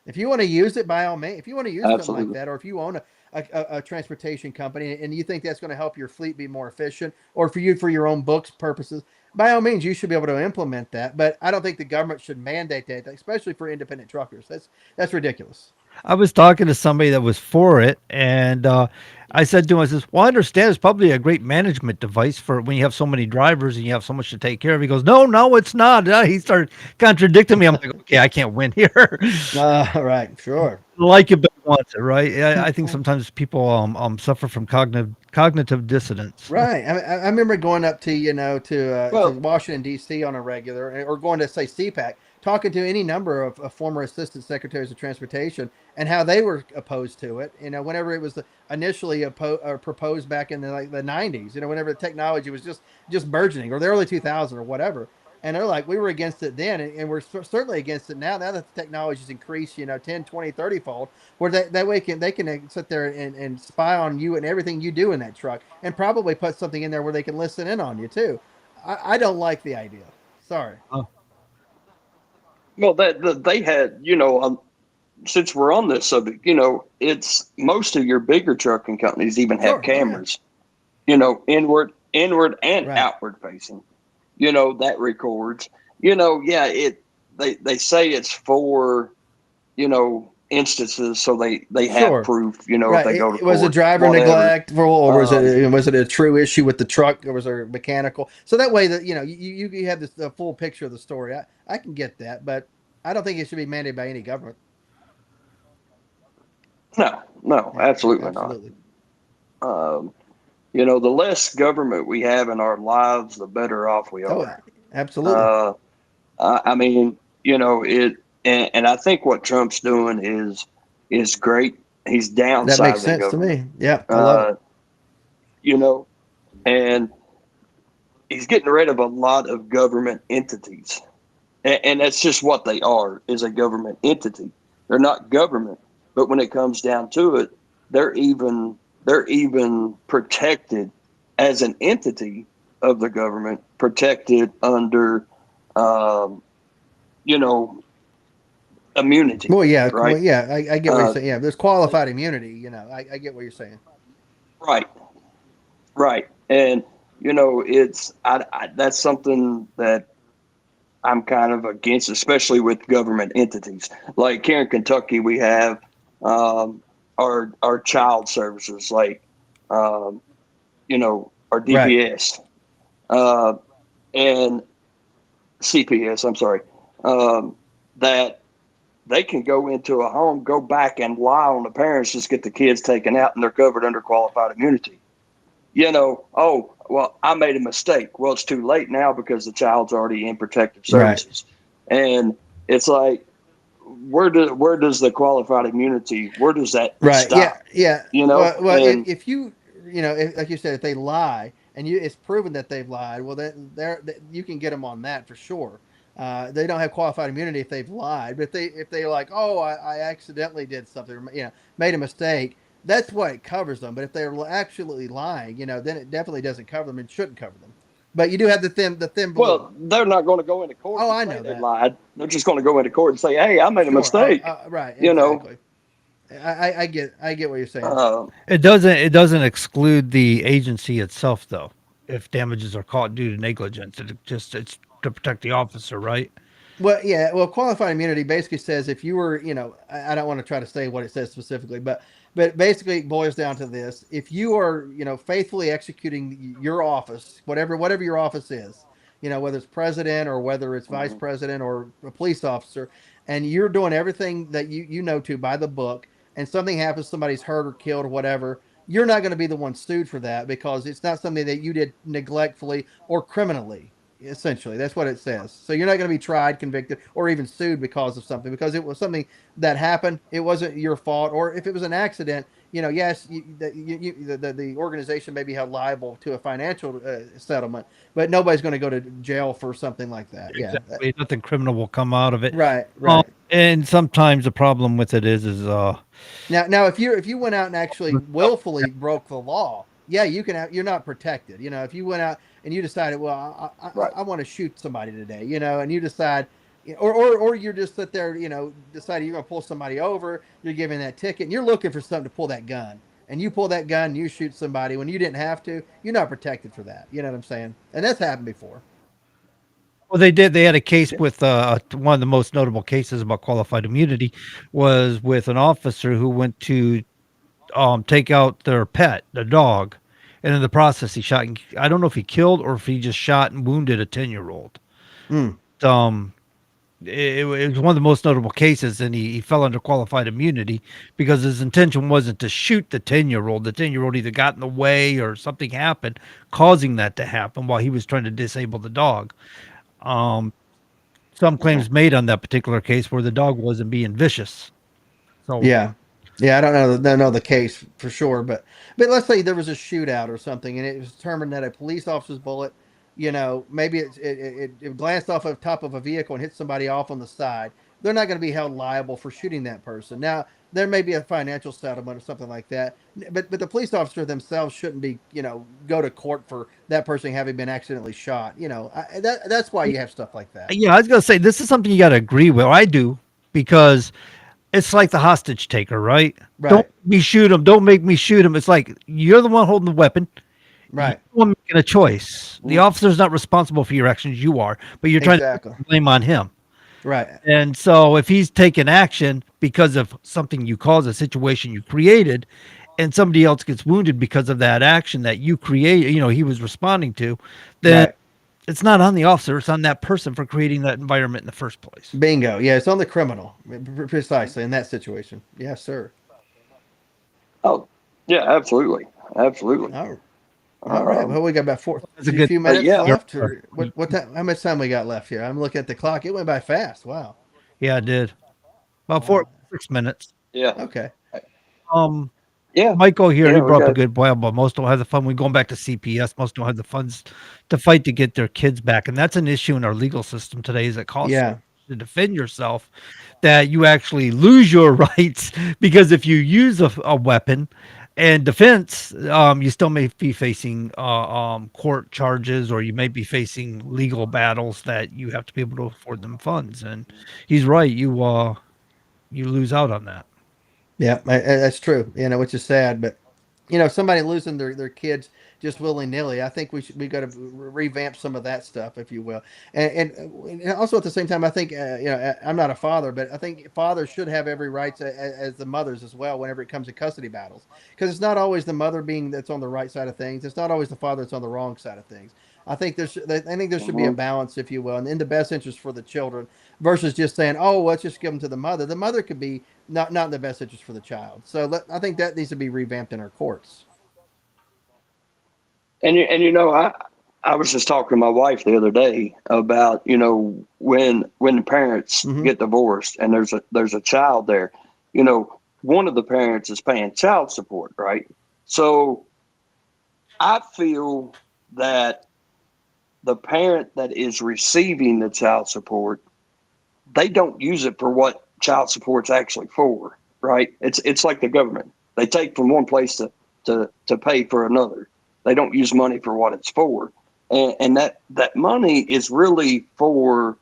If you want to use it, by all means. If you want to use something like Absolutely. that, or if you own a transportation company and you think that's going to help your fleet be more efficient, or for you for your own books purposes, by all means, you should be able to implement that. But I don't think the government should mandate that, especially for independent truckers. That's ridiculous. I was talking to somebody that was for it, and I said to him, I says, "Well, I understand it's probably a great management device for when you have so many drivers and you have so much to take care of." He goes, "No, no, it's not." He started contradicting me. I'm like, "Okay, I can't win here." Right. Sure. Like it, but wants it, right? I think sometimes people suffer from cognitive dissonance. Right. I remember going up to to Well, Washington D.C. on a regular, or going to say CPAC, talking to any number of former assistant secretaries of transportation, and how they were opposed to it. Whenever it was initially proposed back in the 90s. Whenever the technology was just burgeoning, or the early 2000s, or whatever. And they're like, we were against it then, and we're certainly against it now. Now that the technology's increased, 10, 20, 30 fold, where that way they can sit there and spy on you and everything you do in that truck, and probably put something in there where they can listen in on you too. I don't like the idea. Sorry. Oh, well, that they had, since we're on this subject, it's most of your bigger trucking companies even have Sure. Oh yeah. cameras, inward and Right. outward facing, that records, yeah, they say it's for, instances. So they have Sure. proof, if Right. they go to Was it court, driver whatever. neglect, or Um, was it a true issue with the truck, or was there mechanical? So that way that you have this the full picture of the story. I can get that, but I don't think it should be mandated by any government. no, no, Yeah. absolutely not. Absolutely. Um, the less government we have in our lives, the better off we Oh, are. absolutely. Uh, I mean, it, and I think what Trump's doing is great. He's That makes downsizing sense to government, me. Yeah, I love it. uh, you know, and he's getting rid of a lot of government entities, and that's just what they are, is a government entity. They're not government, but when it comes down to it, they're even they're even protected as an entity of the government, protected under, um, you know, immunity, Well, right? yeah, I get what you're Uh, saying. Yeah, there's qualified immunity. I get what you're saying. right, right, and it's that's something that I'm kind of against, especially with government entities. Like here in Kentucky, we have um, our child services, like um, our Right. DPS, uh, and CPS, I'm sorry, that they can go into a home, go back and lie on the parents, just get the kids taken out, and they're covered under qualified immunity. Oh, well, I made a mistake. Well, it's too late now because the child's already in protective Right. services. And it's like, where does the qualified immunity, where does that Right. Yeah. stop? Yeah. You know, Well, and if you, like you said, if they lie and it's proven that they've lied, well, then you can get them on that for sure. They don't have qualified immunity if they've lied, but if they're like, oh, I accidentally did something, made a mistake, that's what it covers them. But if they're actually lying, then it definitely doesn't cover them and shouldn't cover them. But you do have the thin blue. well, they're not going to go into court Oh, and I say know they that. lied. They're just going to go into court and say, hey, I made a Sure. mistake. Right. You know, Exactly. I get what you're saying. uh, It doesn't exclude the agency itself though. If damages are caught due to negligence, it's to protect the officer, right? Well, yeah. Well, qualified immunity basically says if you were, I don't want to try to say what it says specifically, but basically it boils down to this: if you are, faithfully executing your office, whatever your office is, whether it's president or whether it's vice mhm. president or a police officer, and you're doing everything that you know to by the book, and something happens, somebody's hurt or killed or whatever. You're not going to be the one sued for that because it's not something that you did neglectfully or criminally. Essentially, that's what it says. So you're not going to be tried, convicted, or even sued because of something, because it was something that happened. It wasn't your fault. Or if it was an accident, yes, the organization may be held liable to a financial settlement, but nobody's going to go to jail for something like that. Yeah. Exactly. Nothing criminal will come out of it. Right. Um, Right. and sometimes the problem with it is Now, if you went out and actually willfully broke the law, yeah, you can. You're not protected. If you went out and you decided, well, Right. I want to shoot somebody today, and you decide, or you're just sit there, deciding you're going to pull somebody over, you're giving that ticket, and you're looking for something to pull that gun, and you pull that gun, and you shoot somebody when you didn't have to, you're not protected for that. You know what I'm saying? And that's happened before. well, they did. They had a case Yeah. with one of the most notable cases about qualified immunity was with an officer who went to take out their pet, the dog, and in the process he shot. I don't know if he killed or if he just shot and wounded a 10-year-old. Mm, Um, it was one of the most notable cases, and he fell under qualified immunity because his intention wasn't to shoot the 10-year-old. The 10-year-old either got in the way or something happened, causing that to happen while he was trying to disable the dog. Um, some Mhm. claims made on that particular case where the dog wasn't being vicious. So yeah. Yeah, I don't know the case for sure, but let's say there was a shootout or something, and it was determined that a police officer's bullet, maybe it glanced off of top of a vehicle and hit somebody off on the side. They're not going to be held liable for shooting that person. Now, there may be a financial settlement or something like that, but the police officer themselves shouldn't be, go to court for that person having been accidentally shot. That's why you have stuff like that. yeah, I was gonna say this is something you got to agree with. I do because it's like the hostage taker, right? Don't Right, make me shoot him. Don't make me shoot him. It's like you're the one holding the weapon. You're right, the one making a choice. The Mhm. officer's not responsible for your actions. You are, but you're trying to put exactly, the blame on him. right. And so if he's taking action because of something you caused, a situation you created, and somebody else gets wounded because of that action that you create, he was responding to, then Right. it's not on the officer, it's on that person for creating that environment in the first place. Bingo. Yeah, it's on the criminal, precisely in that situation. Yes, sir. Oh, yeah, absolutely. Absolutely. All, all right. Um, Well, we got about That's a a good few minutes yeah. left, or what time? How much time we got left here? I'm looking at the clock. It went by fast. Wow. Yeah, I did. About Wow. 6 minutes. Yeah. Okay. Um, Yeah. Michael here, he Yeah. We brought up a got, good point, but most don't have the fun. We're going back to CPS. Most don't have the funds to fight to get their kids back, and that's an issue in our legal system today. Is it costs so Yeah. much to defend yourself that you actually lose your rights because if you use a weapon and defense, you still may be facing court charges or you may be facing legal battles that you have to be able to afford them funds. And he's right. You lose out on that. Yeah, that's true. Which is sad, but somebody losing their kids just willy nilly. I think we got to revamp some of that stuff, if you will, and also at the same time, I think I'm not a father, but I think fathers should have every right as the mothers as well whenever it comes to custody battles, because it's not always the mother being that's on the right side of things. It's not always the father that's on the wrong side of things. I think there should be a Mhm. balance, if you will, and in the best interest for the children, versus just saying, "Oh, let's just give them to the mother." The mother could be not in the best interest for the child. So I think that needs to be revamped in our courts. I was just talking to my wife the other day about when the parents Hmm. get divorced and there's a child there, one of the parents is paying child support, right? So I feel that the parent that is receiving the child support, they don't use it for what child support's actually for, right? It's like the government. They take from one place to pay for another. They don't use money for what it's for. And that money is really for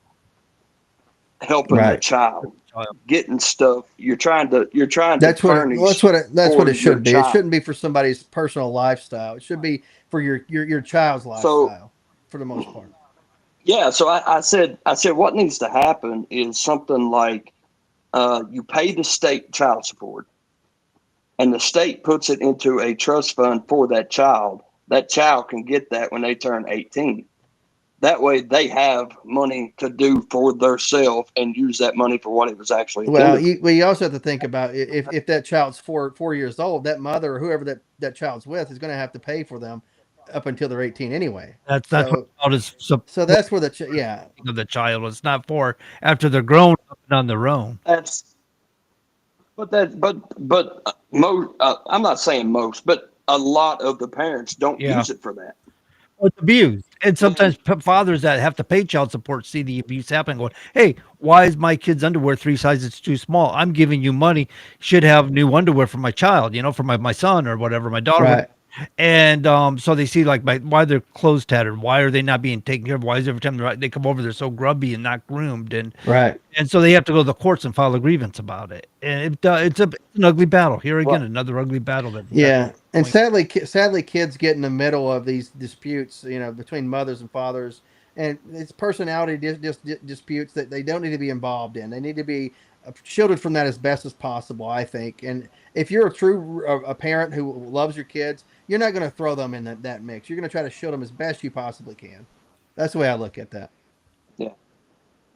helping the Right. child, Child. getting stuff. You're trying to furnish That's what for it your should be. It child. shouldn't be for somebody's personal lifestyle. It should be for your child's So lifestyle, for the most part. yeah, so I said what needs to happen is something like you pay the state child support, and the state puts it into a trust fund for that child. That child can get that when they turn 18. That way they have money to do for themselves and use that money for what it was actually Well, intended for. you also have to think about if that child's 4 years old, that mother or whoever that child's with is going to have to pay for them up until they're 18 anyway. That's what So child is so supporting that's where yeah. of the child. It's not for after they're grown up and on their own. That's but most. I'm not saying most, but a lot of the parents don't Yeah. use it for that. Well, it's abused. And And sometimes fathers that have to pay child support see the abuse happen going, hey, why is my kid's underwear 3 sizes too small? I'm giving you money. Should have new underwear for my child, for my son or whatever, my daughter. Right. And so they see like why their clothes tattered, why are they not being taken care of? Why is every time they come over they're so grubby and not groomed, Right. and so they have to go to the courts and file a grievance about it. And it's an ugly battle. Here again, well, another ugly battle that's Yeah, and going. sadly, kids get in the middle of these disputes, between mothers and fathers, and it's personality disputes that they don't need to be involved in. They need to be shielded from that as best as possible, I think. And if you're a true a parent who loves your kids, you're not going to throw them in that mix. You're going to try to shield them as best you possibly can. That's the way I look at that. yeah,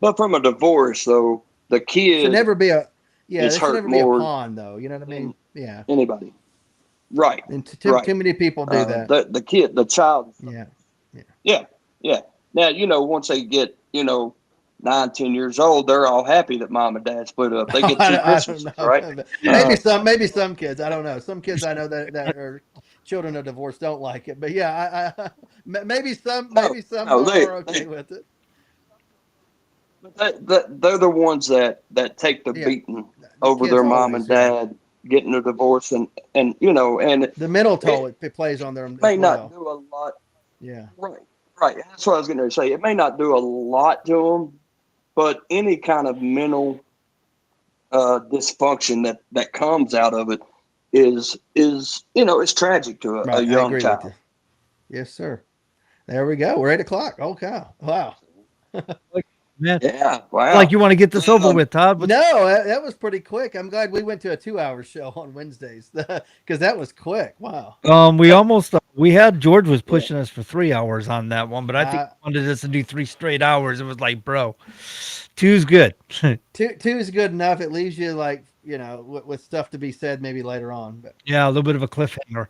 but from a divorce though, the Should kid never be a yeah. is There should hurt never be a more pawn, though. You know what I mean? than Yeah. anybody. Right, And too right. many people do that. The child. Yeah. Yeah. Yeah, yeah. Now once they get 9, 10 years old, they're all happy that mom and dad split up. They get two I don't Christmases, know. right? Maybe Uh, some kids. I don't know. Some kids I know that are children of divorce don't like it. But yeah, no, maybe some no, are okay with it. they're the ones that take the Yeah, beating the over kids their mom always. and Yeah, dad getting a divorce, and the mental toll it it plays on them as may not well. do a lot. Yeah, Right, right. That's what I was going to say. It may not do a lot to them, but any kind of mental dysfunction that comes out of it is it's tragic to a right. I young agree with you. child. Yes, sir. There we go. We're 8 o'clock. Oh cow! Wow. Like, man, Yeah, like wow. you want to get this over with, Todd. What's No, that was pretty quick. I'm glad we went to a 2 hour show on Wednesdays because that was quick. Wow. we had George was Yeah. pushing us for 3 hours on that one, but I think Uh, he wanted us to do 3 straight hours. It was like, bro, two's good. two is good enough. It leaves you like with stuff to be said maybe later on. But Yeah, a little bit of a cliffhanger.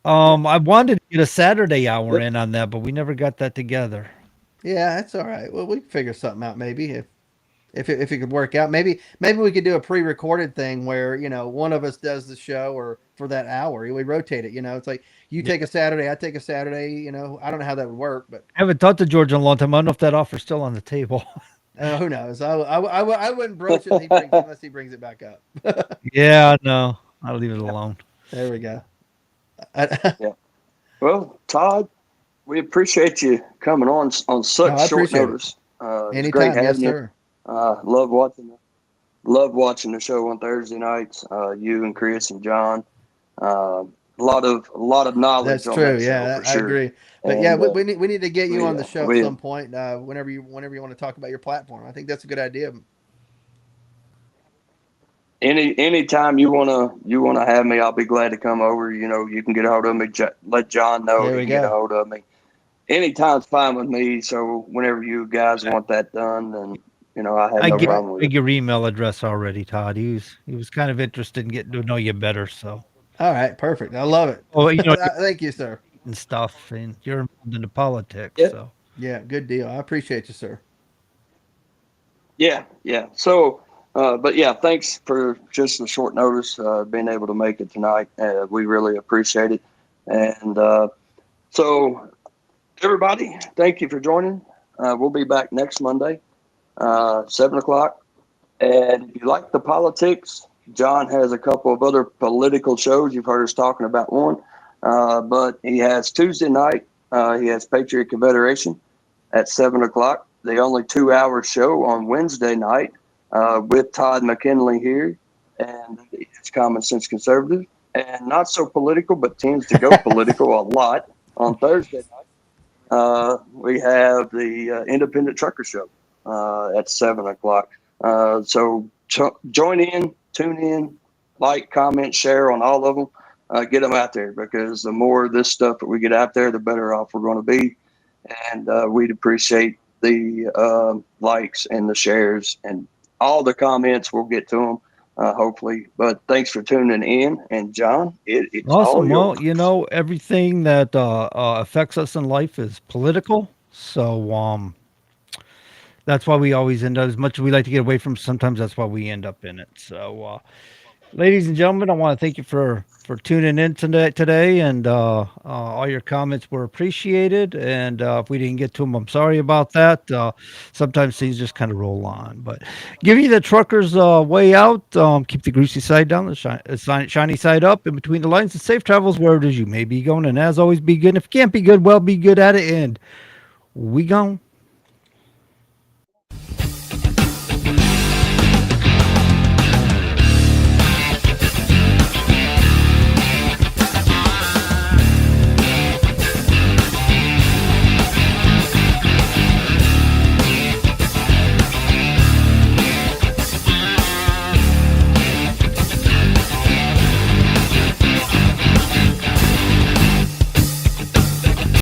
Yeah. I wanted to get a Saturday hour Yep. in on that, but we never got that together. yeah, that's all right. Well, we can figure something out maybe if it could work out. Maybe we could do a pre-recorded thing where one of us does the show or for that hour we rotate it. It's like you Yeah. take a Saturday, I take a Saturday. I don't know how that would work, but I haven't talked to George in a long time. I don't know if that offer's still on the table. who knows? I wouldn't broach it unless he brings it back up. Yeah, no, I'll leave it alone. There we go. Yeah. Well, Todd, we appreciate you coming on No, such I short appreciate it. notice. It's great Anytime, yes, having you. sir. Love watching the show on Thursday nights. You and Chris and John. A lot of knowledge That's on true. that show Yeah, for I sure. agree. But yeah, And we need to get you we on the show at we some point. Whenever you want to talk about your platform, I think that's a good idea. anytime you wanna have me, I'll be glad to come over. You can get a hold of me. Let John know There he we can get a go. hold of me. anytime's fine with me. So whenever you guys want that done, then I have I no get problem with it. your email address already, Todd. He was kind of interested in getting to know you better. So, All right, perfect. I love it. oh, you know, you're Thank you, sir. and stuff, and you're involved in the politics. Yeah, So, Yeah, good deal. I appreciate you, sir. yeah. So, but yeah, thanks for just the short notice, being able to make it tonight. We really appreciate it. And so, everybody, thank you for joining. We'll be back next Monday, 7 o'clock. And if you like the politics, John has a couple of other political shows. You've heard us talking about one, but he has Tuesday night. He has Patriot Confederation at 7 o'clock. The only 2 hour show on Wednesday night with Todd McKinley here, and it's Common Sense Conservative, and not so political, but tends to go political a lot. On Thursday night, we have the Independent Trucker Show at 7 o'clock. So join in, tune in, like, comment, share on all of them. Get them out there, because the more of this stuff that we get out there, the better off we're going to be. And we'd appreciate the likes and the shares and all the comments. We'll get to them, hopefully. But thanks for tuning in. And John, it's all awesome. Well, yours. everything that affects us in life is political. So, that's why we always end up, as much as we like to get away from. Sometimes that's why we end up in it. So, ladies and gentlemen, I want to thank you for tuning in today, and all your comments were appreciated. And if we didn't get to them, I'm sorry about that. Sometimes things just kind of roll on, but give you the trucker's way out. Keep the greasy side down, the shiny side up, in between the lines, and safe travels where it is you may be going. And as always, be good. And if you can't be good, well, be good at it. And we gone.